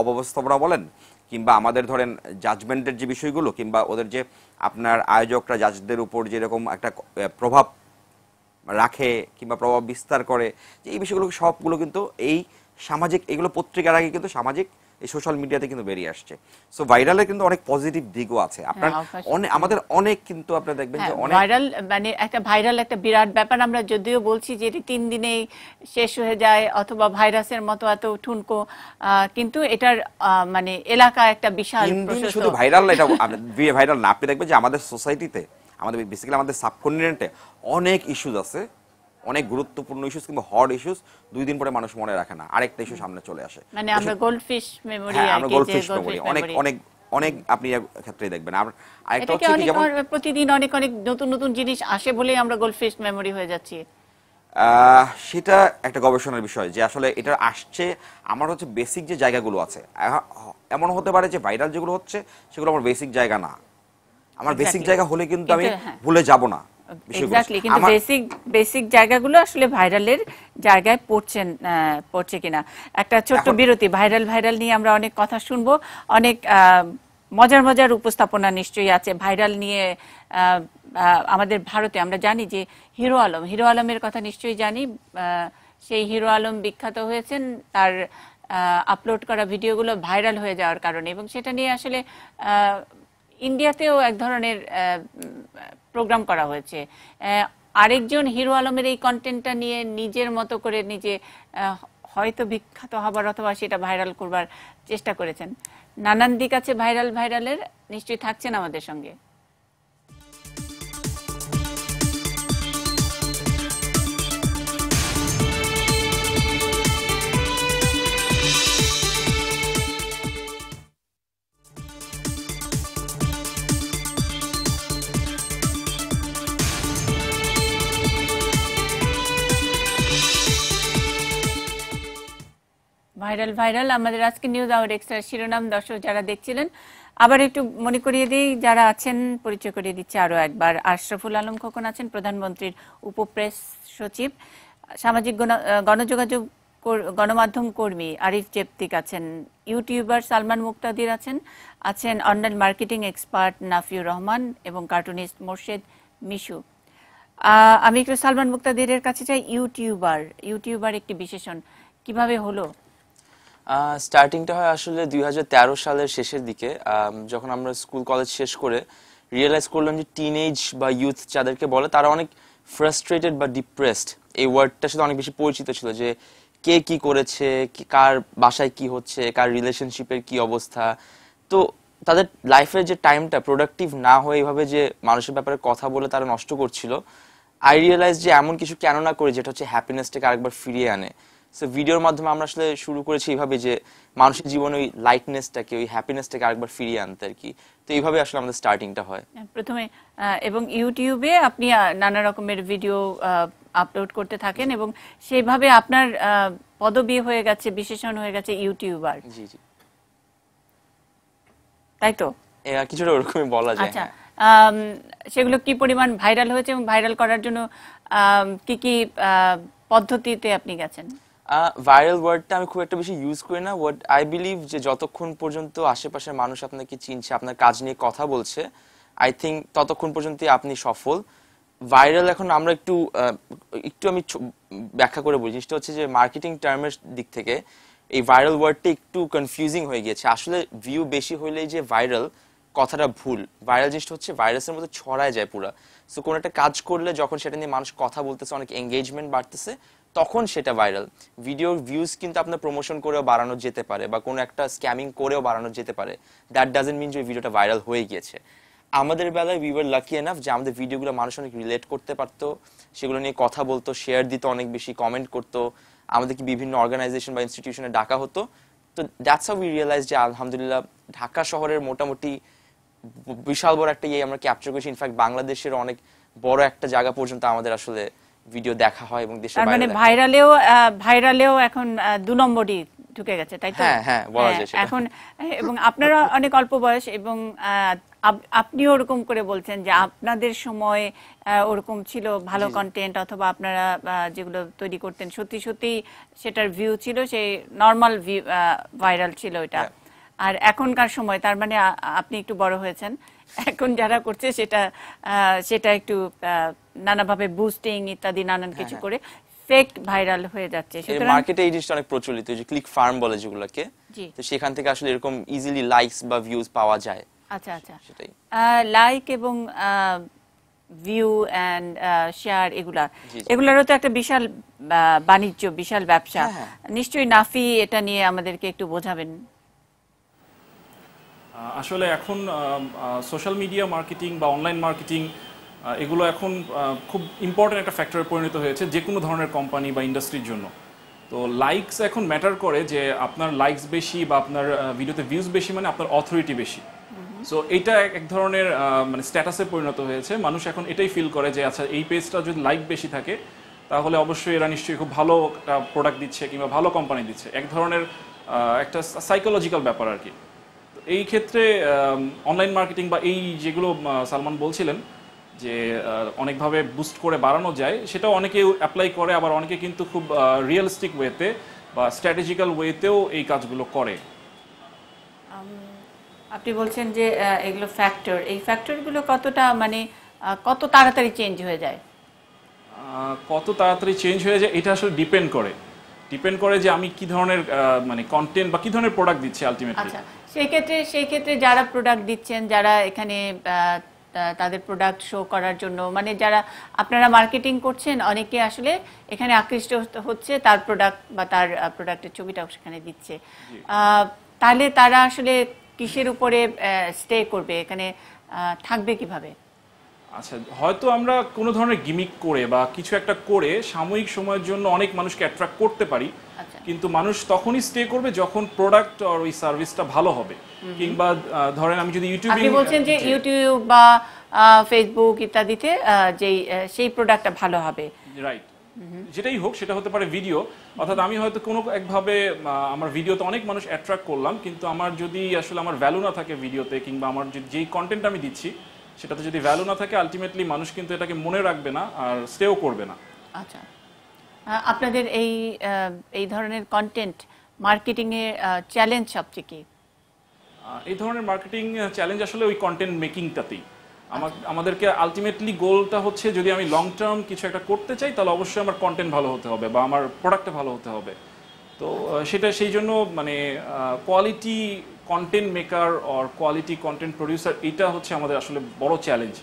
অব্যবস্থাপনা বলেন, কিংবা আমাদের ধরেন জাজমেন্টের যে বিষয়গুলো, কিংবা ওদের যে আপনার আয়োজকরা জাজদের উপর যেরকম একটা প্রভাব রাখে কিংবা প্রভাব বিস্তার করে, যে এই বিষয়গুলো সবগুলো কিন্তু এই সামাজিক, এগুলো পত্রিকার আগে কিন্তু সামাজিক এই সোশ্যাল মিডিয়াতে কিন্তু বেরিয়ে আসছে। সো ভাইরালের কিন্তু অনেক পজিটিভ দিকও আছে। আপনার আমাদের অনেক, কিন্তু আপনারা দেখবেন যে অনেক ভাইরাল, মানে একটা বিরাট ব্যাপার। আমরা যদিও বলছি যে এটি 3 দিনেই শেষ হয়ে যায়, অথবা ভাইরাসের মতো এত ঠুনকো, কিন্তু এটার মানে এলাকা একটা বিশাল প্রসেস। শুধু ভাইরাল, এটা ভাইরাল না, আপনি দেখবেন যে আমাদের সোসাইটিতে, আমাদের বেসিক্যালি আমাদের সাবকন্টিনেন্টে অনেক ইস্যুস আছে, অনেক গুরুত্বপূর্ণ ইস্যুস কিংবা হট ইস্যুস 2 দিন পরে মানুষ মনে রাখে না, আরেকটা ইস্যু সামনে চলে আসে। মানে আমরা গোল্ডফিশ মেমরি, আমরা গোল্ডফিশ মেমরি অনেক আপনি ক্ষেত্রে দেখবেন। আর আরেকটা হচ্ছে কি, যেমন প্রতিদিন অনেক নতুন নতুন জিনিস আসে বলেই আমরা গোল্ডফিশ মেমরি হয়ে যাচ্ছি। সেটা একটা গবেষণার বিষয় যে আসলে এটা আসছে আমার হচ্ছে বেসিক যে জায়গাগুলো আছে এমন হতে পারে যে ভাইরাল যেগুলো হচ্ছে সেগুলো আমার বেসিক জায়গা না, আমার বেসিক জায়গা হলে কিন্তু আমি ভুলে যাব না। এক্স্যাক্টলি, কিন্তু বেসিক জায়গাগুলো আসলে ভাইরালের জায়গায় পড়ছে কিনা। একটা ছোট্ট বিরতি, ভাইরাল নিয়ে আমরা অনেক কথা শুনবো, অনেক মজার উপস্থাপনা নিশ্চয়ই আছে ভাইরাল নিয়ে। আমাদের ভারতে আমরা জানি যে হিরো আলমের কথা নিশ্চয়ই জানি। সেই হিরো আলম বিখ্যাত হয়েছেন তার আপলোড করা ভিডিওগুলো ভাইরাল হয়ে যাওয়ার কারণে, এবং সেটা নিয়ে আসলে ইন্ডিয়াতেও এক ধরনের প্রোগ্রাম করা হয়েছে। আরেকজন হিরো আলমের এই কন্টেন্টটা নিয়ে নিজের মতো করে নিজে হয়তো বিখ্যাত হবার অথবা সেটা ভাইরাল করবার চেষ্টা করেছেন। নানান দিক আছে ভাইরালের, নিশ্চয়ই থাকছেন আমাদের সঙ্গে। ভাইরাল আমাদের আজকে নিউজ আওয়ার এক্সট্রা শিরোনাম। দর্শক যারা দেখছিলেন, আবার একটু মনে করিয়ে দিই, যারা আছেন পরিচয় করিয়ে দিচ্ছে আরো একবার। আশরাফুল আলম খোকন আছেন প্রধানমন্ত্রীর উপপ্রেস সচিব, সামাজিক গণযোগাযোগ গণমাধ্যম কর্মী আরিফ জেপ্তিক আছেন, ইউটিউবার সালমান মুক্তাদির আছেন online marketing expert Nafiur Rahman এবং কার্টুনিস্ট মোর্শেদ মিশু। আমি একটু সালমান মুক্তাদিরের কাছে চাই। ইউটিউবার একটি বিশেষণ কিভাবে হলো? স্টার্টিংটা হয় আসলে 2013 সালের শেষের দিকে, যখন আমরা স্কুল কলেজ শেষ করে রিয়েলাইজ করলাম যে টিনেজ বা ইউথ যাদেরকে বলে তারা অনেক ফ্রাস্ট্রেটেড বা ডিপ্রেসড। এই ওয়ার্ডটার সাথে অনেক বেশি পরিচিত ছিল, যে কে কি করেছে, কার বাসায় কি হচ্ছে, কার রিলেশনশিপের কি অবস্থা। তো তাদের লাইফের যে টাইমটা প্রোডাক্টিভ না হয়ে এইভাবে যে মানুষের ব্যাপারে কথা বলে তারা নষ্ট করছিল, আই রিয়েলাইজ যে এমন কিছু কেন না করে যেটা হচ্ছে হ্যাপিনেসটাকে আরেকবার ফিরিয়ে আনে। সো ভিডিওর মাধ্যমে আমরা আসলে শুরু করেছি এইভাবে যে মানুষের জীবনে ওই লাইটনেসটাকে, ওই হ্যাপিনেসটাকে আরেকবার ফিরিয়ে আনতে আর কি। তো এইভাবে আসলে আমাদের স্টার্টিংটা হয় প্রথমে। এবং ইউটিউবে আপনি নানা রকমের ভিডিও আপলোড করতে থাকেন এবং সেইভাবে আপনার পদবি হয়ে গেছে, বিশেষণ হয়ে গেছে ইউটিউবার। জি জি, তাই তো? কিছুটা ওরকমই বলা যায়। আচ্ছা, সেগুলো কি পরিমাণ ভাইরাল হয়েছে এবং ভাইরাল করার জন্য কি কি পদ্ধতিতে আপনি গেছেন? ভাইরাল ওয়ার্ডটা আমি খুব একটা বেশি ইউজ করি না। ওয়াট আই বিলিভ যে যতক্ষণ পর্যন্ত আশেপাশের মানুষ আপনাকে চিনছে, আপনার কাজ নিয়ে কথা বলছে, আই থিঙ্ক ততক্ষণ পর্যন্তই আপনি সফল। ভাইরাল এখন আমরা একটু আমি ব্যাখ্যা করে বলি। জিনিসটা হচ্ছে যে মার্কেটিং টার্মের দিক থেকে এই ভাইরাল ওয়ার্ডটা একটু কনফিউজিং হয়ে গিয়েছে। আসলে ভিউ বেশি হইলেই যে ভাইরাল, কথাটা ভুল। ভাইরাল জিনিসটা হচ্ছে ভাইরাসের মতো ছড়ায় যায় পুরা। সো কোনো একটা কাজ করলে যখন সেটা নিয়ে মানুষ কথা বলতেছে, অনেক এঙ্গেজমেন্ট বাড়তেছে, তখন সেটা ভাইরাল। ভিডিওর ভিউজ কিন্তু আপনার প্রমোশন করেও বাড়ানো যেতে পারে বা কোনো একটা স্ক্যামিং করেও বাড়ানো যেতে পারে। দ্যাট ডাজন্ট মিন যে ওই ভিডিওটা ভাইরাল হয়ে গিয়েছে। আমাদের বেলায় উই ওয়ার লাকি এনাফ যে আমাদের ভিডিওগুলো মানুষ অনেক রিলেট করতে পারতো, সেগুলো নিয়ে কথা বলতো, শেয়ার দিত, অনেক বেশি কমেন্ট করতো, আমাদেরকে বিভিন্ন অর্গানাইজেশন বা ইনস্টিটিউশনে ডাকা হতো। তো দ্যাটস হাউ উই রিয়েলাইজ যে আলহামদুলিল্লাহ ঢাকা শহরের মোটামুটি বিশাল বড় একটা আমরা ক্যাপচার করেছি। ইনফ্যাক্ট বাংলাদেশের অনেক বড় একটা জায়গা পর্যন্ত আমাদের আসলে ভিডিও দেখা হয় এবং দেশের বাইরে। মানে ভাইরালেও এখন 2 নম্বরই ঢুকে গেছে, তাই তো? হ্যাঁ, বলা যায় সেটা এখন। এবং আপনারা অনেক অল্প বয়স এবং আপনিও ওরকম করে বলছেন যে আপনাদের সময় ওরকম ছিল ভালো কন্টেন্ট, অথবা আপনারা যেগুলো তৈরি করতেন সত্যি সত্যি সেটার ভিউ ছিল, সেই নর্মাল ভিউ, ভাইরাল ছিল ওইটা। আর এখনকার সময়, তার মানে আপনি একটু বড় হয়েছেন, এখন যারা করছে সেটা একটু নানাভাবে বুস্টিং ইত্যাদি নানান কিছু করে ফেক ভাইরাল হয়ে যাচ্ছে। সুতরাং মার্কেটে এই জিনিসটা অনেক প্রচলিত, যে ক্লিক ফার্ম বলে যেগুলোকে। তো সেখান থেকে আসলে এরকম ইজিলি লাইকস বা ভিউজ পাওয়া যায়। আচ্ছা আচ্ছা, সেটাই। লাইক এবং ভিউ এন্ড শেয়ার, এগুলারও তো একটা বিশাল বাণিজ্য, বিশাল ব্যবসা। নিশ্চয়ই নাফি এটা নিয়ে আমাদেরকে একটু বোঝাবেন। আসলে এখন সোশ্যাল মিডিয়া মার্কেটিং বা অনলাইন মার্কেটিং এগুলো এখন খুব ইম্পর্টেন্ট একটা ফ্যাক্টরে পরিণত হয়েছে যে কোনো ধরনের কোম্পানি বা ইন্ডাস্ট্রির জন্য। তো লাইকস এখন ম্যাটার করে, যে আপনার লাইকস বেশি বা আপনার ভিডিওতে ভিউজ বেশি মানে আপনার অথরিটি বেশি। সো এইটা এক ধরনের মানে স্ট্যাটাসে পরিণত হয়েছে। মানুষ এখন এটাই ফিল করে যে আচ্ছা এই পেজটা যদি লাইক বেশি থাকে তাহলে অবশ্যই এরা নিশ্চয়ই খুব ভালো একটা প্রোডাক্ট দিচ্ছে কিংবা ভালো কোম্পানি দিচ্ছে, এক ধরনের একটা সাইকোলজিক্যাল ব্যাপার আর কি। এই ক্ষেত্রে অনলাইন মার্কেটিং বা এই যেগুলো সালমান বলছিলেন যে অনেকভাবে বুস্ট করে বাড়ানো যায়, সেটাও অনেকে অ্যাপ্লাই করে, আবার অনেকে কিন্তু খুব রিয়েলিস্টিক ওয়েতে বা স্ট্র্যাটেজিক্যাল ওয়েতেও এই কাজগুলো করে। আপনি বলছেন যে এগুলো ফ্যাক্টর, এই ফ্যাক্টরগুলো কতটা মানে কত তাড়াতাড়ি চেঞ্জ হয়ে যায়? কত তাড়াতাড়ি চেঞ্জ হয়ে যায় এটা আসলে ডিপেন্ড করে যে আমি কি ধরনের মানে কন্টেন্ট বা কি ধরনের প্রোডাক্ট দিচ্ছি আলটিমেটলি। আচ্ছা, সেই ক্ষেত্রে যারা প্রোডাক্ট দিচ্ছেন, যারা এখানে তাদের প্রোডাক্ট শো করার জন্য, মানে যারা আপনারা মার্কেটিং করছেন, অনেকে আসলে এখানে আকৃষ্ট হচ্ছে, তার প্রোডাক্ট বা তার প্রোডাক্টের ছবিটাও সেখানে দিচ্ছে, তাহলে তারা আসলে কিসের উপরে স্টে করবে, এখানে থাকবে কিভাবে? আচ্ছা, হয়তো আমরা কোনো ধরনের গিমিক করে বা কিছু একটা করে সাময়িক সময়ের জন্য অনেক মানুষকে অ্যাট্রাক্ট করতে পারি, কিন্তু মানুষ তখনই স্টে করবে যখন প্রোডাক্ট আর ওই সার্ভিসটা ভালো হবে। কিংবা ধরেন আমি যদি ইউটিউবে, আপনি বলছেন যে ইউটিউব বা ফেসবুক ইত্যাদিতে সেই প্রোডাক্টটা ভালো হবে, রাইট? যেটাই হোক, সেটা হতে পারে ভিডিও, অর্থাৎ আমি হয়তো কোনো একভাবে আমার ভিডিওতে অনেক মানুষ অ্যাট্রাক্ট করলাম, কিন্তু আমার যদি আসলে আমার ভ্যালু না থাকে ভিডিওতে, কিংবা আমার যেই কন্টেন্ট আমি দিচ্ছি সেটাতে যদি ভ্যালু না থাকে, আলটিমেটলি মানুষ কিন্তু এটাকে মনে রাখবে না আর স্টেও করবে না। আচ্ছা, আপনাদের এই ধরনের কন্টেন্ট মার্কেটিং এর চ্যালেঞ্জ সবচেয়ে কি? এই ধরনের মার্কেটিং চ্যালেঞ্জ আসলে ওই কন্টেন্ট মেকিংটাতেই। আমাদেরকে আলটিমেটলি গোলটা হচ্ছে, যদি আমি লং টার্ম কিছু একটা করতে চাই, তাহলে অবশ্যই আমার কন্টেন্ট ভালো হতে হবে বা আমার প্রোডাক্টটা ভালো হতে হবে। তো সেই জন্য মানে quality content maker or quality content producer, এটা হচ্ছে আমাদের আসলে বড় চ্যালেঞ্জ।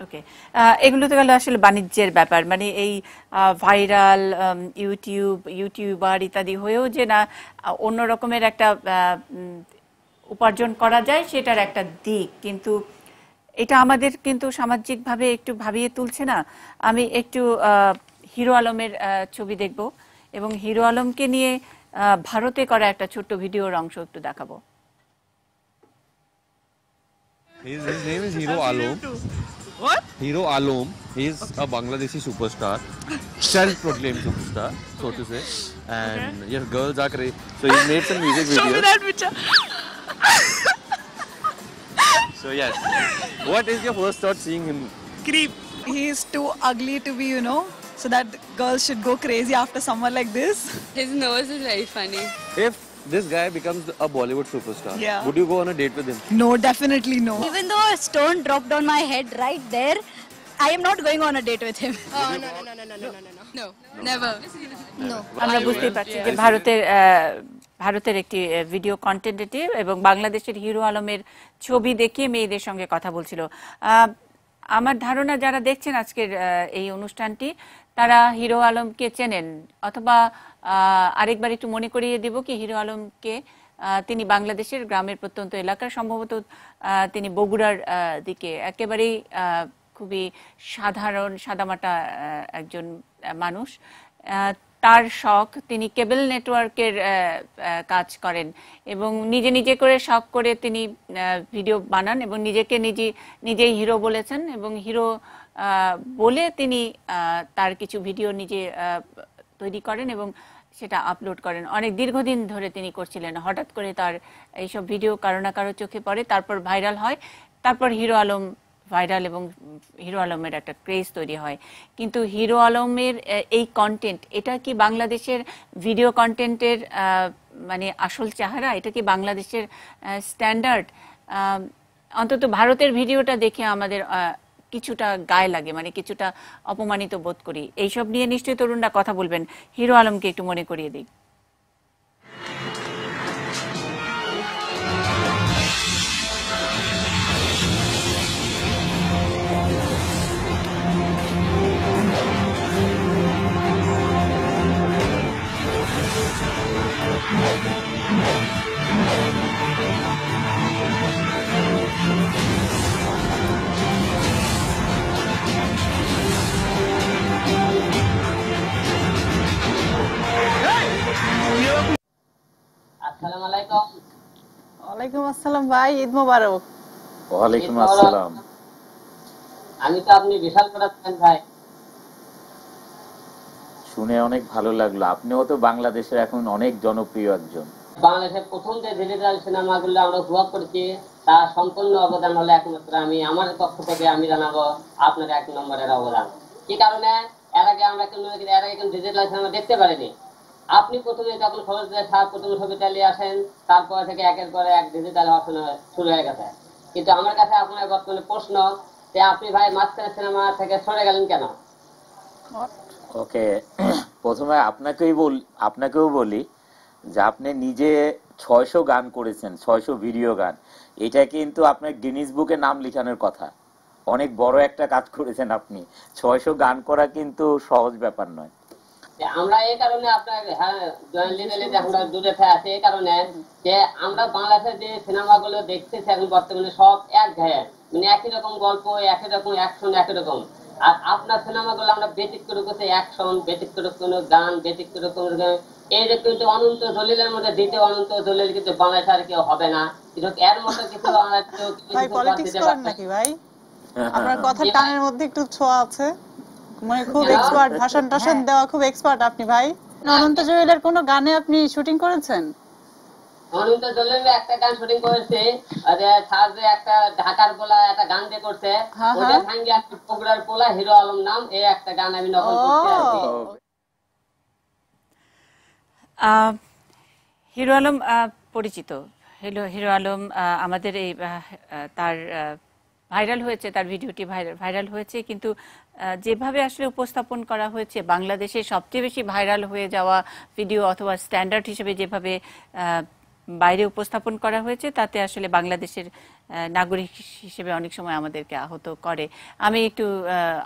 ওকে, এগুলো তো গেল আসলে বাণিজ্যের ব্যাপার, মানে এই ভাইরাল ইউটিউবার ইত্যাদি হয়েও যে না অন্য রকমের একটা উপার্জন করা যায়, সেটার একটা দিক, কিন্তু এটা আমাদের কিন্তু সামাজিকভাবে একটু ভাবিয়ে তুলছে না? আমি একটু হিরো আলমের ছবি দেখব এবং হিরো আলমকে নিয়ে ভারতে করা একটা ছোট্ট ভিডিওর অংশ একটু দেখাবো। His name is Hero Alom. What? Hero Alom. He is a Bangladeshi superstar, self-proclaimed superstar, so to say. And yes, girls are crazy. So he made some music videos. Show me that picture. So yes, what is your first thought seeing him? Creep. He is too ugly to be, so that girls should go crazy after someone like this. His nose is very funny. If this guy becomes a Bollywood superstar, Yeah. would you go on a date with him? No, definitely no. Even though a stone dropped on my head right there, I am not going on a date with him. Oh, no, never. No. আমরা বুঝতে পারছি যে ভারতের একটি ভিডিও কন্টেন্ট এটি, এবং বাংলাদেশের হিরো আলমের ছবি দেখিয়ে মেয়েদের সঙ্গে কথা বলছিল। আমার ধারণা যারা দেখছেন আজকের এই অনুষ্ঠানটি, তারা হিরো আলমকে চেনেন, অথবা আরেকবার একটু মনে করিয়ে দেব কি হিরো আলমকে, তিনি বাংলাদেশের গ্রামের প্রত্যন্ত এলাকার, সম্ভবত তিনি বগুড়ার দিকে, একেবারেই খুবই সাধারণ সাদামাটা একজন মানুষ। তার শখ, তিনি কেবল নেটওয়ার্কের কাজ করেন এবং নিজে করে শখ করে তিনি ভিডিও বানান এবং নিজেই হিরো বলেছেন, এবং হিরো বলে তিনি তার কিছু ভিডিও নিজে তৈরি করেন এবং সেটা আপলোড করেন। অনেক দীর্ঘদিন ধরে তিনি করছিলেন। হঠাৎ করে তার এইসব ভিডিও কারো না কারো চোখে পড়ে, তারপর ভাইরাল হয়, তারপর হিরো আলম ভাইরাল এবং হিরো আলমের একটা ক্রেজ তৈরি হয়। কিন্তু হিরো আলমের এই কন্টেন্ট, এটা কি বাংলাদেশের ভিডিও কন্টেন্টের মানে আসল চেহারা? এটা কি বাংলাদেশের স্ট্যান্ডার্ড? অন্তত ভারতের ভিডিওটা দেখে আমাদের কিছুটা গায়ে লাগে, মানে কিছুটা অপমানিত বোধ করি। এইসব নিয়ে নিশ্চয়ই তরুণরা কথা বলবেন। হিরো আলমকে একটু মনে করিয়ে দিই। আসসালামু আলাইকুম। ওয়ালাইকুম আসসালাম ভাই, ঈদ মোবারক। ওয়ালাইকুম আসসালাম। আমি তো আপনি বিশাল করেছেন ভাই। শুনে অনেক ভালো লাগলো। আপনিও তো বাংলাদেশের এখন অনেক জনপ্রিয় একজন। বাংলাদেশের প্রথম যে ডিজিটাল সিনেমাগুলো আমরা উপভোগ করেছি তার সম্পূর্ণ অবদান হলো একমাত্র আমার পক্ষ থেকে আমি জানাবো আপনার 1 নম্বরের অবদান। কি কারণে এর আগে আমরা কোনো ডিজিটাল সিনেমা দেখতে পারিনি। আপনি প্রথমে যখন খবর দিয়ে প্রথম ছবি চালিয়ে আসেন, তারপর থেকে একের পর এক ডিজিটাল শুরু হয়ে গেছে। কিন্তু আমার কাছে আপনার বর্তমানে প্রশ্ন যে আপনি ভাই মাঝখানে সিনেমা থেকে সরে গেলেন কেন? ওকে, প্রথমে আপনাকেও বলি যে আপনি নিজে 600 গান করেছেন, 600 ভিডিও গান। এটা কিন্তু আপনার গিনিস বুকে নাম লিখানোর কথা। অনেক বড় একটা কাজ করেছেন আপনি। 600 গান করা কিন্তু সহজ ব্যাপার নয়। আমরা এই কারণে আপনার আমরা দূরে আছি, এই কারণে যে আমরা বাংলাদেশের যে সিনেমাগুলো দেখতেছি এখন বর্তমানে সব এক ঘায়ে, মানে একই রকম গল্প, একই রকম অ্যাকশন, একই রকম। আর আপনার সিনেমাগুলো আমরা ব্যতিক্রম করতে অ্যাকশন, ব্যতিক্রম কোনো গান, ব্যতিক্রম এইরকম কিন্তু অনন্ত জলিলের মধ্যে দ্বিতীয় অনন্ত জলিল কিন্তু বাংলাদেশে আর কেউ হবে না। কিন্তু এর মতো কিছু ভাই পলিটিক্স করেন নাকি ভাই? আপনার কথা টানের মধ্যে একটু ছোঁয়া আছে, মানে খুব এক্সপার্ট, ভাষণ টাষণ দেওয়া খুব এক্সপার্ট আপনি ভাই। অনন্ত জলিলের কোনো গানে আপনি শুটিং করেছেন? অনন্ত জলিলের একটা গান শুটিং করেছে, সাজে একটা ঢাকার পোলা একটা গান দিয়ে করছে, ওটা ভাঙ্গি একটা বগুড়ার পোলা হিরো আলম নাম, এই একটা গান আমি নকল করছি আর কি। হিরো আলম পরিচিত, হিরো আলম আমাদের এই তার ভাইরাল হয়েছে, তার ভিডিওটি ভাইরাল হয়েছে, কিন্তু যেভাবে আসলে উপস্থাপন করা হয়েছে, বাংলাদেশে সবচেয়ে বেশি ভাইরাল হয়ে যাওয়া ভিডিও অথবা স্ট্যান্ডার্ড হিসেবে যেভাবে বাইরে উপস্থাপন করা হয়েছে, তাতে আসলে বাংলাদেশের নাগরিক হিসেবে অনেক সময় আমাদেরকে আহত করে। আমি একটু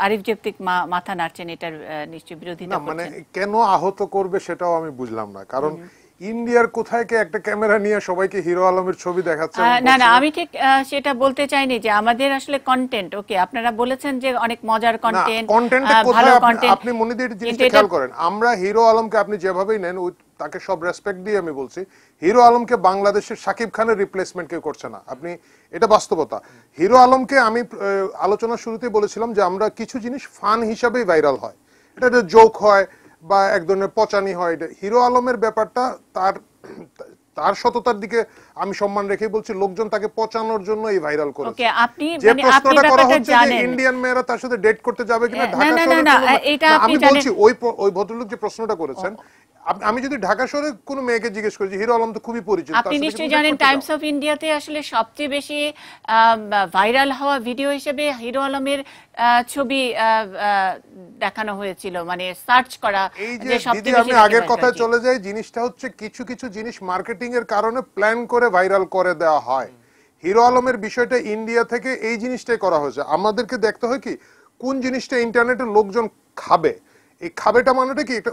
আরিফ জেপ্তিক মাথা নাড়ছেন, এটার নিশ্চয়ই বিরোধিতা করছেন। মানে কেন আহত করবে সেটাও আমি বুঝলাম না, কারণ ইন্ডিয়ার কোথায় কে একটা ক্যামেরা নিয়ে সবাইকে হিরো আলমের ছবি দেখাচ্ছে। না, আমি ঠিক সেটা বলতে চাইনি যে আমাদের আসলে কন্টেন্ট, ওকে আপনারা বলেছেন যে অনেক মজার কন্টেন্ট, ভালো কন্টেন্ট। আপনি মনে দিয়ে জিনিসটা খেয়াল করেন, আমরা হিরো আলমকে আপনি যেভাবেই নেন তাকে সব রেসপেক্ট দিয়ে আমি বলছি, হিরো আলমকে বাংলাদেশের শাকিব খানের রিপ্লেসমেন্ট কেউ করছে না। আপনি এটা বাস্তবতা। হিরো আলমকে আমি আলোচনার শুরুতেই বলেছিলাম যে আমরা কিছু জিনিস ফান হিসাবেই ভাইরাল হয়, এটা একটা জোক হয় বা এক ধরনের পচানি হয়। হিরো আলমের ব্যাপারটা তার সততার দিকে আমি সম্মান রেখে বলছি, লোকজন তাকে পচানোর জন্য এই ভাইরাল করেছে। যে প্রশ্নটা করা হচ্ছে যে ইন্ডিয়ান মেয়েরা তার সাথে ডেট করতে যাবে কিনা ঢাকা শহরে, আমি বলছি ওই ভদ্রলোক যে প্রশ্নটা করেছেন, আমি যদি ঢাকা শহরে কোনো মেয়েকে জিজ্ঞেস করি, হিরো আলম তো খুবই পরিচিত, আপনি নিশ্চয়ই জানেন টাইমস অফ ইন্ডিয়াতে আসলে সবচেয়ে বেশি ভাইরাল হওয়া ভিডিও হিসেবে হিরো আলমের ছবি দেখানো হয়েছিল, মানে সার্চ করা। এই যে দিদি আমি আগের কথায় চলে যাই, জিনিসটা হচ্ছে কিছু কিছু জিনিস মার্কেটিং এর কারণে প্ল্যান করে ভাইরাল করে দেওয়া হয়। হিরো আলমের বিষয়টা ইন্ডিয়া থেকে এই জিনিসটাই করা হয়েছে। আমাদেরকে দেখতে হয় কি কোন জিনিসটা ইন্টারনেটে লোকজন খাবে, এই খাবেটা মানেটা কি, এটা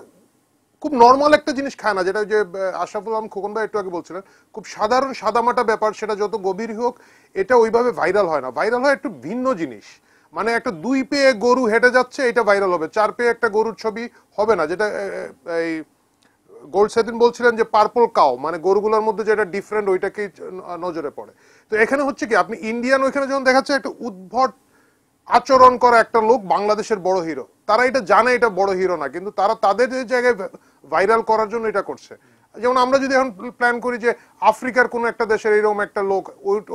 খুব নর্মাল একটা জিনিস খায় না, যেটা যে আশরাফুল আলম খোকন ভাই একটু আগে বলছিলেন, খুব সাধারণ সাদামাটা ব্যাপার, সেটা যত গভীর হোক এটা ওইভাবে ভাইরাল হয় না। ভাইরাল হয় একটু ভিন্ন জিনিস, মানে একটা 2 পেয়ে গরু হেঁটে যাচ্ছে এটা ভাইরাল হবে, 4 পেয়ে একটা গরুর ছবি হবে না। যেটা এই গোল্ড সেদিন বলছিলেন যে পার্পল কাও, মানে গরুগুলোর মধ্যে যেটা ডিফারেন্ট ওইটাকেই নজরে পড়ে। তো এখানে হচ্ছে কি, আপনি ইন্ডিয়ান ওইখানে যখন দেখাচ্ছে একটা উদ্ভট আচরণ করা একটা লোক বাংলাদেশের বড় হিরো, তারা এটা জানে এটা বড় হিরো না, কিন্তু তারা তাদের জায়গায় ভাইরাল করার জন্য এটা করছে। যেমন আমরা যদি এখন প্ল্যান করি যে আফ্রিকার কোন একটা দেশের এরকম একটা লোক,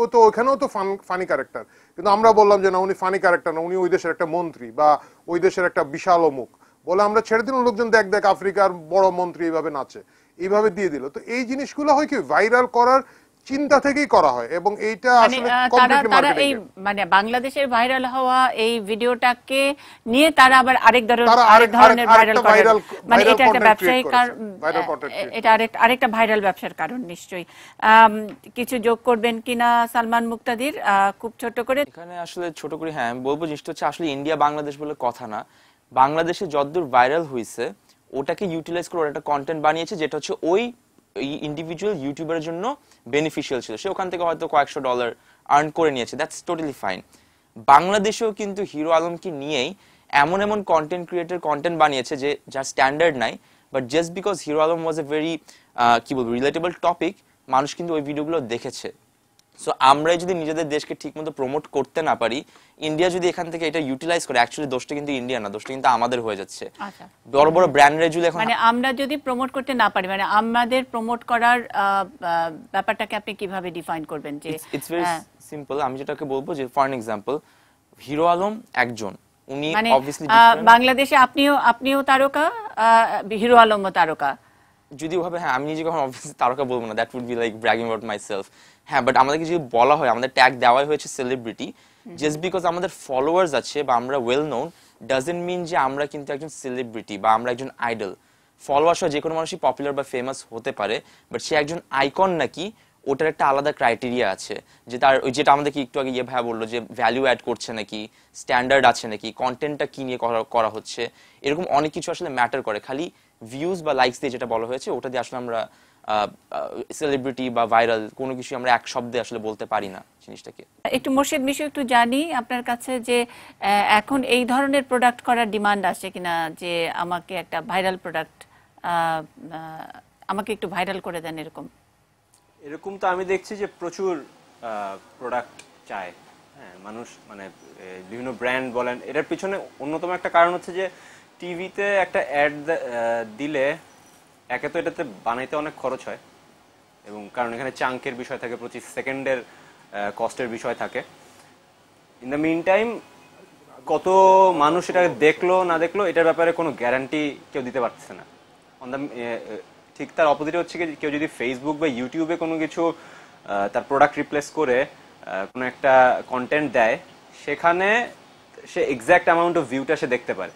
ও তো ওখানেও তো ফানি ক্যারেক্টার, কিন্তু আমরা বললাম যে না উনি ফানি ক্যারেক্টার না, উনি ওই দেশের একটা মন্ত্রী বা ওই দেশের একটা বিশাল অমুক, বলে আমরা ছেড়ে দিলাম, লোকজন দেখ আফ্রিকার বড় মন্ত্রী এইভাবে নাচে, এইভাবে দিয়ে দিল। তো এই জিনিসগুলো হয় কি ভাইরাল করার চিন্তা থেকেই করা হয়, এবং এইটা আসলে কমপ্লিটলি মার্কেটিং এর, মানে বাংলাদেশের ভাইরাল হওয়া এই ভিডিওটাকে নিয়ে তারা আবার আরেক ধরনের ভাইরাল করে, মানে এটা একটা ব্যবসায়িক, এটা আরেকটা ভাইরাল ব্যবসার কারণ। নিশ্চয়ই কিছু যোগ করবেন কিনা সালমান মুক্তাদির, খুব ছোট করে? এখানে আসলে ছোট করে হ্যাঁ আমি বলবো, জিনিসটা হচ্ছে আসলে ইন্ডিয়া বাংলাদেশ বলে কথা না, বাংলাদেশে যতদূর ভাইরাল হয়েছে ওটাকে ইউটিলাইজ করে একটা কন্টেন্ট বানিয়েছে, যেটা হচ্ছে ওই ইন্ডিভিজুয়াল ইউটিউবারের জন্য বেনিফিশিয়াল ছিল, সে ওখান থেকে হয়তো কয়েকশো ডলার আর্ন করে নিয়েছে, দ্যাটস টোটালি ফাইন। বাংলাদেশেও কিন্তু হিরো আলমকে নিয়েই এমন কন্টেন্ট ক্রিয়েটর কন্টেন্ট বানিয়েছে যে যার স্ট্যান্ডার্ড নাই, but just because hero Alam was a very কি বলবো রিলেটেবল টপিক, মানুষ কিন্তু ওই ভিডিওগুলো দেখেছে। সো আমরাই যদি নিজেদের দেশকে ঠিকমতো প্রমোট করতে না পারি, ইন্ডিয়া যদি এখান থেকে এটা ইউটিলাইজ করে, অ্যাকচুয়ালি দোষটা কিন্তু ইন্ডিয়া না, দোষটা কিন্তু আমাদের হয়ে যাচ্ছে। আচ্ছা, বড় বড় ব্র্যান্ডরা যদি এখন, মানে আমরা যদি প্রমোট করতে না পারি, মানে আমাদের প্রমোট করার ব্যাপারটাকে আপনি কিভাবে ডিফাইন করবেন? যে ইটস ভেরি সিম্পল। আমি যেটাকে বলবো যে ফর এক্সাম্পল হিরো আলম একজন, উনি মানে অবভিয়াসলি বাংলাদেশে আপনিও তারকা, হিরো আলমও তারকা, যদি ওভাবে, হ্যাঁ আমি নিজেকে এখন অবভিয়াসলি তারকা বলবো না, that would be like bragging about myself. হ্যাঁ, বাট আমাদেরকে যদি বলা হয়, আমাদের ট্যাগ দেওয়াই হয়েছে সেলিব্রিটি, জাস্ট বিকজ আমাদের ফলোয়ার্স আছে বা আমরা ওয়েল নোন ডাজন্ট মিন যে আমরা কিন্তু একজন সেলিব্রিটি বা আমরা একজন আইডল। ফলোয়ার্স যে কোনো মানুষই পপুলার বা ফেমাস হতে পারে, বাট সে একজন আইকন নাকি, ওটার একটা আলাদা ক্রাইটেরিয়া আছে, যে তার ওই যেটা আমাদেরকে একটু আগে ভাইয়া বললো যে ভ্যালু অ্যাড করছে নাকি, স্ট্যান্ডার্ড আছে নাকি, কন্টেন্টটা কি নিয়ে করা হচ্ছে, এরকম অনেক কিছু আসলে ম্যাটার করে। খালি ভিউজ বা লাইকস দিয়ে যেটা বলা হয়েছে ওটা দিয়ে আসলে আমরা সেলিব্রিটি বা ভাইরাল কোনো কিছু আমরা এক শব্দে আসলে বলতে পারি না জিনিসটাকে। একটু মোর্শেদ মিশু, একটু জানি আপনার কাছে যে এখন এই ধরনের প্রোডাক্ট করার ডিমান্ড আসছে কিনা, যে আমাকে একটা ভাইরাল প্রোডাক্ট, আমাকে একটু ভাইরাল করে দেন, এরকম তো আমি দেখছি যে প্রচুর প্রোডাক্ট চায়, হ্যাঁ মানুষ, মানে বিভিন্ন ব্র্যান্ড বলেন। এটার পিছনে অন্যতম একটা কারণ হচ্ছে যে টিভিতে একটা অ্যাড দিলে একে তো এটাতে বানাইতে অনেক খরচ হয়, এবং কারণ এখানে চাঙ্কের বিষয় থাকে, 25 সেকেন্ডের কস্টের বিষয় থাকে। ইন দ্য মিন টাইম কত মানুষ এটা দেখলো না দেখলো এটার ব্যাপারে কোনো গ্যারান্টি কেউ দিতে পারতেছে না। ঠিক তার অপোজিটে হচ্ছে কেউ যদি ফেসবুক বা ইউটিউবে কোনো কিছু তার প্রোডাক্ট রিপ্লেস করে কোনো একটা কন্টেন্ট দেয়, সেখানে সে এক্স্যাক্ট অ্যামাউন্ট অফ ভিউটা সে দেখতে পারে,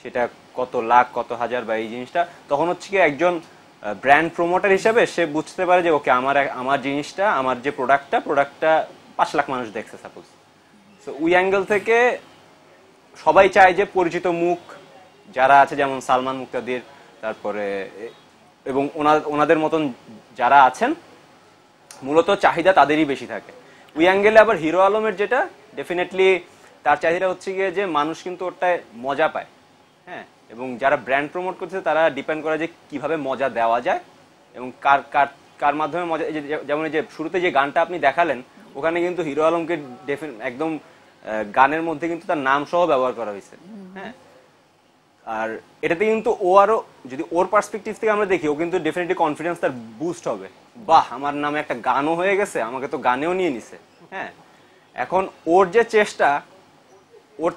সেটা কত লাখ কত হাজার বা এই জিনিসটা। তখন হচ্ছে কি একজন ব্র্যান্ড প্রমোটার হিসেবে সে বুঝতে পারে যে ওকে আমার জিনিসটা, আমার যে প্রোডাক্টটা 5 লাখ মানুষ দেখছে সাপোজ। সো ওই অ্যাঙ্গেল থেকে সবাই চায় যে পরিচিত মুখ যারা আছে, যেমন সালমান মুক্তাদির, তারপরে এবং ওনাদের মতন যারা আছেন, মূলত চাহিদা তাদেরই বেশি থাকে। ওই অ্যাঙ্গেলে আবার হিরো আলমের যেটা ডেফিনেটলি তার চাহিদা হচ্ছে গিয়ে যে মানুষ কিন্তু ওটায় মজা পায়, হ্যাঁ, এবং যারা ব্র্যান্ড প্রমোট করছে তারা ডিপেন্ড করে যে কিভাবে মজা দেওয়া যায় এবং কার মাধ্যমে মজা। যেমন যে শুরুতে যে গানটা আপনি দেখালেন, ওখানে কিন্তু হিরো আলমকে একদম গানের মধ্যে কিন্তু তার নাম সহ ব্যবহার করা হয়েছে, হ্যাঁ। আর এটাতে কিন্তু ও আরো, যদি ওর পার্সপেক্টিভ থেকে আমরা দেখি, ও কিন্তু ডেফিনেটলি কনফিডেন্স তার বুস্ট হবে, বাহ আমার নামে একটা গানও হয়ে গেছে, আমাকে তো গানেও নিয়ে নিছে, হ্যাঁ। এখন ওর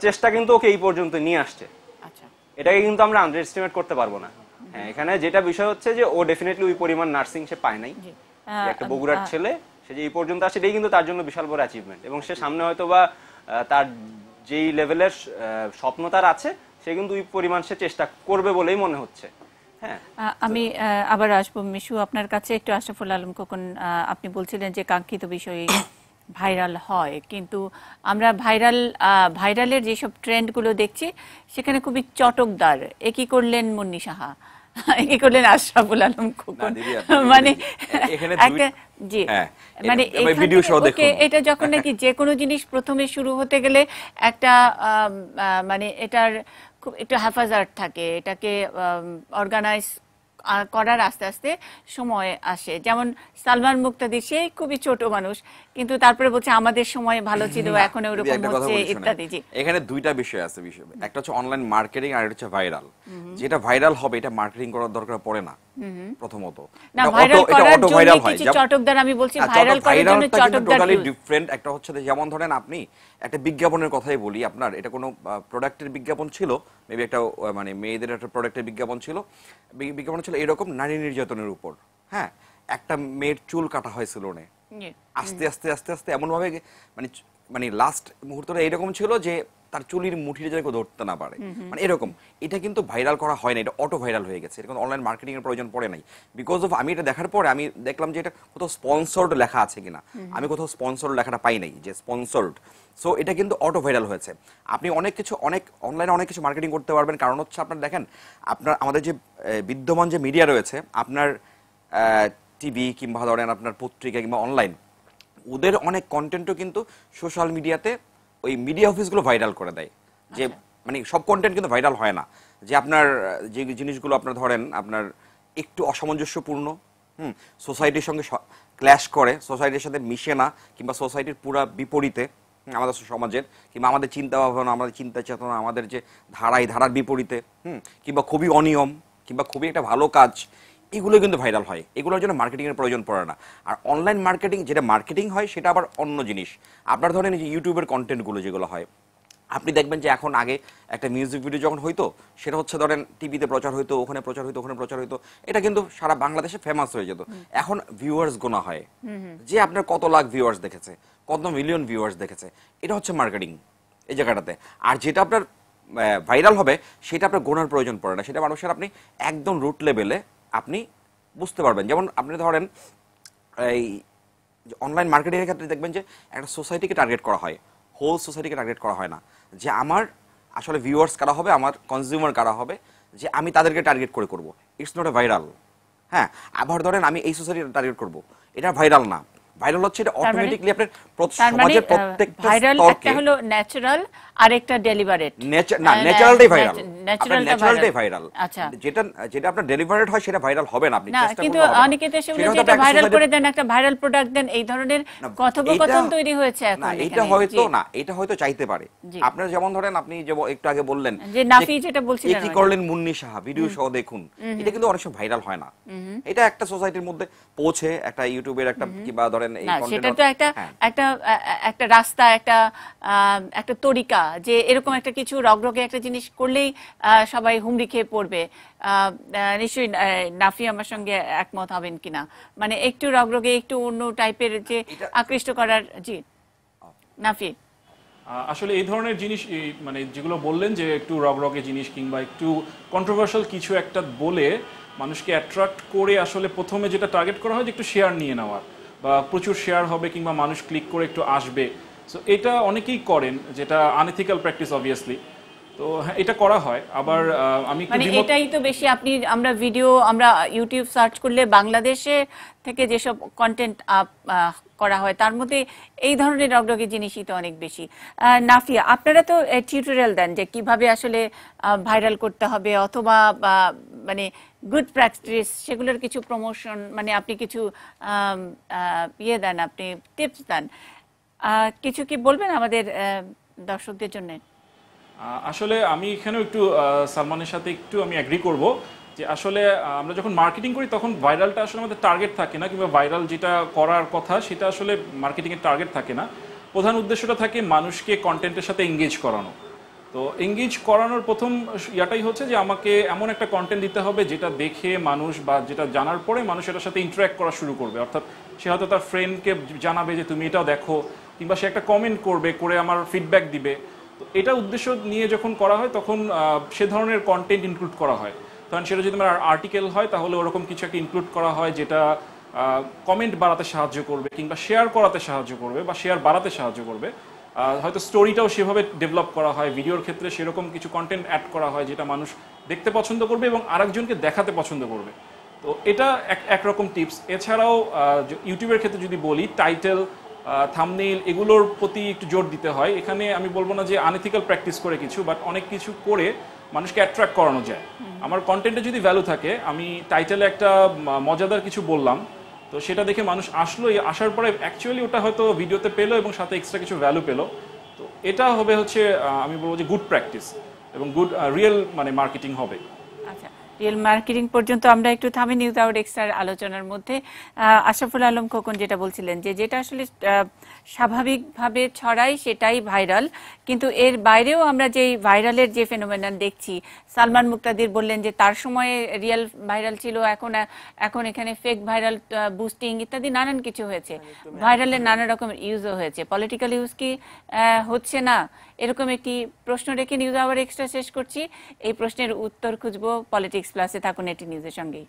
চেষ্টা কিন্তু ওকে এই পর্যন্ত নিয়ে আসছে, এটাকে কিন্তু আমরা আন্ডার এস্টিমেট করতে পারবো না। হ্যাঁ, এখানে যেটা বিষয় হচ্ছে যে ও ডেফিনেটলি ওই পরিমাণ নার্সিং সে পায় নাই, একটা বগুড়ার ছেলে, সে যে এই পর্যন্ত আসে এটাই কিন্তু তার জন্য বিশাল বড় অ্যাচিভমেন্ট, এবং সে সামনে হয়তো বা তার যেই লেভেলের স্বপ্ন তার আছে, সে কিন্তু ওই পরিমাণ সে চেষ্টা করবে বলেই মনে হচ্ছে। হ্যাঁ, আমি আবার আসবো মিশু আপনার কাছে একটু। আশরাফুল আলম খোকন, আপনি বলছিলেন যে কাঙ্ক্ষিত বিষয় ভাইরাল হয়, কিন্তু আমরা ভাইরালের যেসব ট্রেন্ডগুলো দেখছি সেখানে খুবই চটকদার। একই করলেন মুন্নি সাহা, একই করলেন আশরাফুল আলম খোকন, মানে একটা জি, মানে এটা যখন নাকি যে কোনো জিনিস প্রথমে শুরু হতে গেলে একটা মানে এটার খুব একটু হেফাজত থাকে, এটাকে অর্গানাইজ করার আস্তে আস্তে সময় আসে। যেমন সালমান মুক্তাদি, সেই খুবই ছোট মানুষ, কিন্তু তারপরে বলছে আমাদের সময় ভালো ছিল, এখন ওরকম হচ্ছে ইত্যাদি। জি, এখানে দুইটা বিষয় আছে। একটা হচ্ছে অনলাইন মার্কেটিং আর একটা হচ্ছে ভাইরাল। যেটা ভাইরাল হবে এটা মার্কেটিং করার দরকার পড়ে না প্রথমত, না ভাইরাল করার জন্য কিছু চটকদার, আমি বলছি ভাইরাল করার জন্য চটকদার টোটালি ডিফারেন্ট। একটা হচ্ছে যেমন ধরেন আপনি একটা বিজ্ঞাপনের কথাই বলি, আপনার এটা কোনো প্রোডাক্টের বিজ্ঞাপন ছিল, মেবি একটা মানে মেয়েদের একটা প্রোডাক্টের বিজ্ঞাপন ছিল, বিজ্ঞাপন ছিল এরকম নারী নির্যাতনের উপর। হ্যাঁ, একটা মেয়ের চুল কাটা হয়েছিল, আস্তে আস্তে আস্তে আস্তে এমন ভাবে মানে লাস্ট মুহূর্তটা এরকম ছিল যে তার চুলির মুঠিটা যেন কেউ ধরতে না পারে, মানে এরকম। এটা কিন্তু ভাইরাল করা হয় না, এটা অটো ভাইরাল হয়ে গেছে, এটা অনলাইন মার্কেটিং এর প্রয়োজন পড়ে নাই। বিকজ অফ আমি এটা দেখার পরে আমি দেখলাম যে এটা কোথাও স্পন্সর্ড লেখা আছে কিনা, আমি কোথাও স্পন্সর্ড লেখাটা পাই নাই যে স্পন্সর্ড। সো এটা কিন্তু অটো ভাইরাল হয়েছে। আপনি অনেক কিছু অনলাইনে অনেক কিছু মার্কেটিং করতে পারবেন, কারণ হচ্ছে আপনার দেখেন আপনার আমাদের যে বিদ্যমান যে মিডিয়া রয়েছে, আপনার টিভি কিংবা ধরেন আপনার পত্রিকা কিংবা অনলাইন, ওদের অনেক কন্টেন্টও কিন্তু সোশ্যাল মিডিয়াতে ওই মিডিয়া অফিসগুলো ভাইরাল করে দেয়। যে মানে সব কন্টেন্ট কিন্তু ভাইরাল হয় না, যে আপনার যে জিনিসগুলো আপনার ধরেন আপনার একটু অসামঞ্জস্যপূর্ণ, সোসাইটির সঙ্গে ক্ল্যাশ করে, সোসাইটির সাথে মিশে না, কিংবা সোসাইটির পুরা বিপরীতে আমাদের সমাজের, কিংবা আমাদের চিন্তা ভাবনা, আমাদের চিন্তা চেতনা, আমাদের যে ধারার বিপরীতে, কিংবা খুবই অনিয়ম, কিংবা খুবই একটা ভালো কাজ, এগুলো কিন্তু ভাইরাল হয়। এগুলোর জন্য মার্কেটিংয়ের প্রয়োজন পড়ে না। আর অনলাইন মার্কেটিং, যেটা মার্কেটিং হয় সেটা আবার অন্য জিনিস। আপনার ধরেন যে ইউটিউবের কন্টেন্টগুলো যেগুলো হয়, আপনি দেখবেন যে এখন আগে একটা মিউজিক ভিডিও যখন হইতো, সেটা হচ্ছে ধরেন টিভিতে প্রচার হইতো, ওখানে প্রচার হইতো, এটা কিন্তু সারা বাংলাদেশে ফেমাস হয়ে যেত। এখন ভিউয়ার্স গোনা হয় যে আপনার কত লাখ ভিউয়ার্স দেখেছে, কত মিলিয়ন ভিউয়ার্স দেখেছে, এটা হচ্ছে মার্কেটিং এই জায়গাটাতে। আর যেটা আপনার ভাইরাল হবে সেটা আপনার গোনার প্রয়োজন পড়ে না, সেটা মানুষের আপনি একদম রুট লেভেলে আপনি বুঝতে পারবেন। যেমন আপনি ধরেন এই অনলাইন মার্কেটিংয়ের ক্ষেত্রে দেখবেন যে একটা সোসাইটিকে টার্গেট করা হয়, হোল সোসাইটিকে টার্গেট করা হয় না, যে আমার আসলে ভিউয়ার্স কারা হবে, আমার কনজিউমার কারা হবে, যে আমি তাদেরকে টার্গেট করে করব। It's not a viral. হ্যাঁ, আবার ধরেন আমি এই সোসাইটিকে টার্গেট করব, এটা ভাইরাল না। ভাইরাল হচ্ছে এটা অটোমেটিক্যালি আপনার সমাজের প্রত্যেকটা ভাইরাল স্তরকে, একটা হলো ন্যাচারাল আর একটা ডেলিভারেট। না, ন্যাচারালটাই ভাইরাল, ন্যাচারালটাই ভাইরাল। আচ্ছা, যেটা আপনার ডেলিভারেড হয় সেটা ভাইরাল হবে না। আপনি চেষ্টা করলে কিন্তু অনেকে তো সেগুলো যেটা ভাইরাল করে দেন, একটা ভাইরাল প্রোডাক্ট দেন, এই ধরনের কথোপকথন তৈরি হয়েছে এখন। না, এটা হয়তো চাইতে পারে। আপনার যেমন ধরেন আপনি যে একটু আগে বললেন যে নাফি যেটা বলছিলেন, কি করলেন মুন্নি সাহা ভিডিও সহ দেখুন, এটা কিন্তু অনেক সময় ভাইরাল হয় না। এটা একটা সোসাইটির মধ্যে পৌঁছে, একটা ইউটিউবের একটা কিংবা ধরেন এই সেটা তো একটা রাস্তা, একটা তরিকা, যে এরকম একটা কিছু রগরগে একটা জিনিস করলেই সবাই হুমড়ি খেয়ে পড়বে। নিশ্চয়ই নাফি আমার সঙ্গে একমত হবেন কিনা, মানে একটু রগরগে, একটু অন্য টাইপের যে আকৃষ্ট করার। জি নাফি, আসলে এই ধরনের জিনিস, মানে যেগুলো বললেন যে একটু রগরগে জিনিস কিংবা একটু কন্ট্রোভার্সিয়াল কিছু একটা বলে মানুষকে অ্যাট্রাক্ট করে আসলে প্রথমে যেটা টার্গেট করা হয় যে একটু শেয়ার নিয়ে নেওয়ার, বা প্রচুর শেয়ার হবে কিংবা মানুষ ক্লিক করে একটু আসবে। সো এটা অনেকেই করেন, যেটা আনএথিক্যাল প্র্যাকটিস অবভিয়াসলি। তো হ্যাঁ, এটা করা হয়। আবার আমি মানে এটাই তো বেশি, আমরা ইউটিউব সার্চ করলে বাংলাদেশে থেকে যেসব কন্টেন্ট করা হয় তার মধ্যে এই ধরনের রগরগে জিনিসই তো অনেক বেশি। নাফিয়া, আপনারা তো টিউটোরিয়াল দেন যে কিভাবে আসলে ভাইরাল করতে হবে, অথবা মানে গুড প্র্যাকটিস, সেগুলোর কিছু প্রমোশন, মানে আপনি কিছু দেন, আপনি টিপস দেন, কিছু কি বলবেন আমাদের দর্শকদের জন্য? আসলে আমি এখানেও একটু সালমানের সাথে একটু আমি অ্যাগ্রি করব যে আসলে আমরা যখন মার্কেটিং করি তখন ভাইরালটা আসলে আমাদের টার্গেট থাকে না, কিংবা ভাইরাল যেটা করার কথা সেটা আসলে মার্কেটিংয়ের টার্গেট থাকে না। প্রধান উদ্দেশ্যটা থাকে মানুষকে কন্টেন্টের সাথে এঙ্গেজ করানো। তো এঙ্গেজ করানোর প্রথম ইয়াটাই হচ্ছে যে আমাকে এমন একটা কন্টেন্ট দিতে হবে যেটা দেখে মানুষ, বা যেটা জানার পরে মানুষ এটার সাথে ইন্টারঅ্যাক্ট করা শুরু করবে। অর্থাৎ সে হয়তো তার ফ্রেন্ডকে জানাবে যে তুমি এটাও দেখো, কিংবা সে একটা কমেন্ট করবে, করে আমার ফিডব্যাক দিবে। তো এটা উদ্দেশ্য নিয়ে যখন করা হয় তখন সে ধরনের কন্টেন্ট ইনক্লুড করা হয়। তখন সেটা যদি আমার আর্টিকেল হয় তাহলে ওরকম কিছু একটা ইনক্লুড করা হয় যেটা কমেন্ট বাড়াতে সাহায্য করবে, কিংবা শেয়ার করাতে সাহায্য করবে, বা শেয়ার বাড়াতে সাহায্য করবে। হয়তো স্টোরিটাও সেভাবে ডেভেলপ করা হয়, ভিডিওর ক্ষেত্রে সেরকম কিছু কন্টেন্ট অ্যাড করা হয় যেটা মানুষ দেখতে পছন্দ করবে এবং আরেকজনকে দেখাতে পছন্দ করবে। তো এটা একরকম টিপস। এছাড়াও ইউটিউবের ক্ষেত্রে যদি বলি, টাইটেল, থাম্বনেইল, এগুলোর প্রতি একটু জোর দিতে হয়। এখানে আমি বলবো না যে আনএথিক্যাল প্র্যাকটিস করে কিছু, বাট অনেক কিছু করে মানুষকে অ্যাট্রাক্ট করানো যায়। আমার কন্টেন্টে যদি ভ্যালু থাকে, আমি টাইটেলে একটা মজাদার কিছু বললাম, তো সেটা দেখে মানুষ আসলো, আসার পরে অ্যাকচুয়ালি ওটা হয়তো ভিডিওতে পেলো এবং সাথে এক্সট্রা কিছু ভ্যালু পেলো। তো এটা হবে হচ্ছে আমি বলবো যে গুড প্র্যাকটিস এবং গুড রিয়েল মানে মার্কেটিং হবে। আচ্ছা, রিয়েল মার্কেটিং পর্যন্ত আমরা একটু থামি নিউজ আওয়ার এক্সট্রার আলোচনার মধ্যে। আশরাফুল আলম খোকন যেটা বলছিলেন যে যেটা আসলে স্বাভাবিকভাবে ছড়ায় সেটাই ভাইরাল, কিন্তু এর বাইরেও আমরা যেই ভাইরালের যে ফেনোমেনন দেখছি, সালমান মুক্তাদির বললেন যে তার সময়ে রিয়েল ভাইরাল ছিল, এখন এখানে ফেক ভাইরাল, বুস্টিং ইত্যাদি নানান কিছু হয়েছে। ভাইরালের নানা রকম ইউজও হয়েছে, পলিটিক্যাল ইউজ কি হচ্ছে না, এরকম একটি প্রশ্ন রেখে নিউজ আওয়ার এক্সট্রা শেষ করছি। এই প্রশ্নের উত্তর খুঁজবো পলিটিক্স প্লাসে। থাকুন এটি নিউজের সঙ্গেই।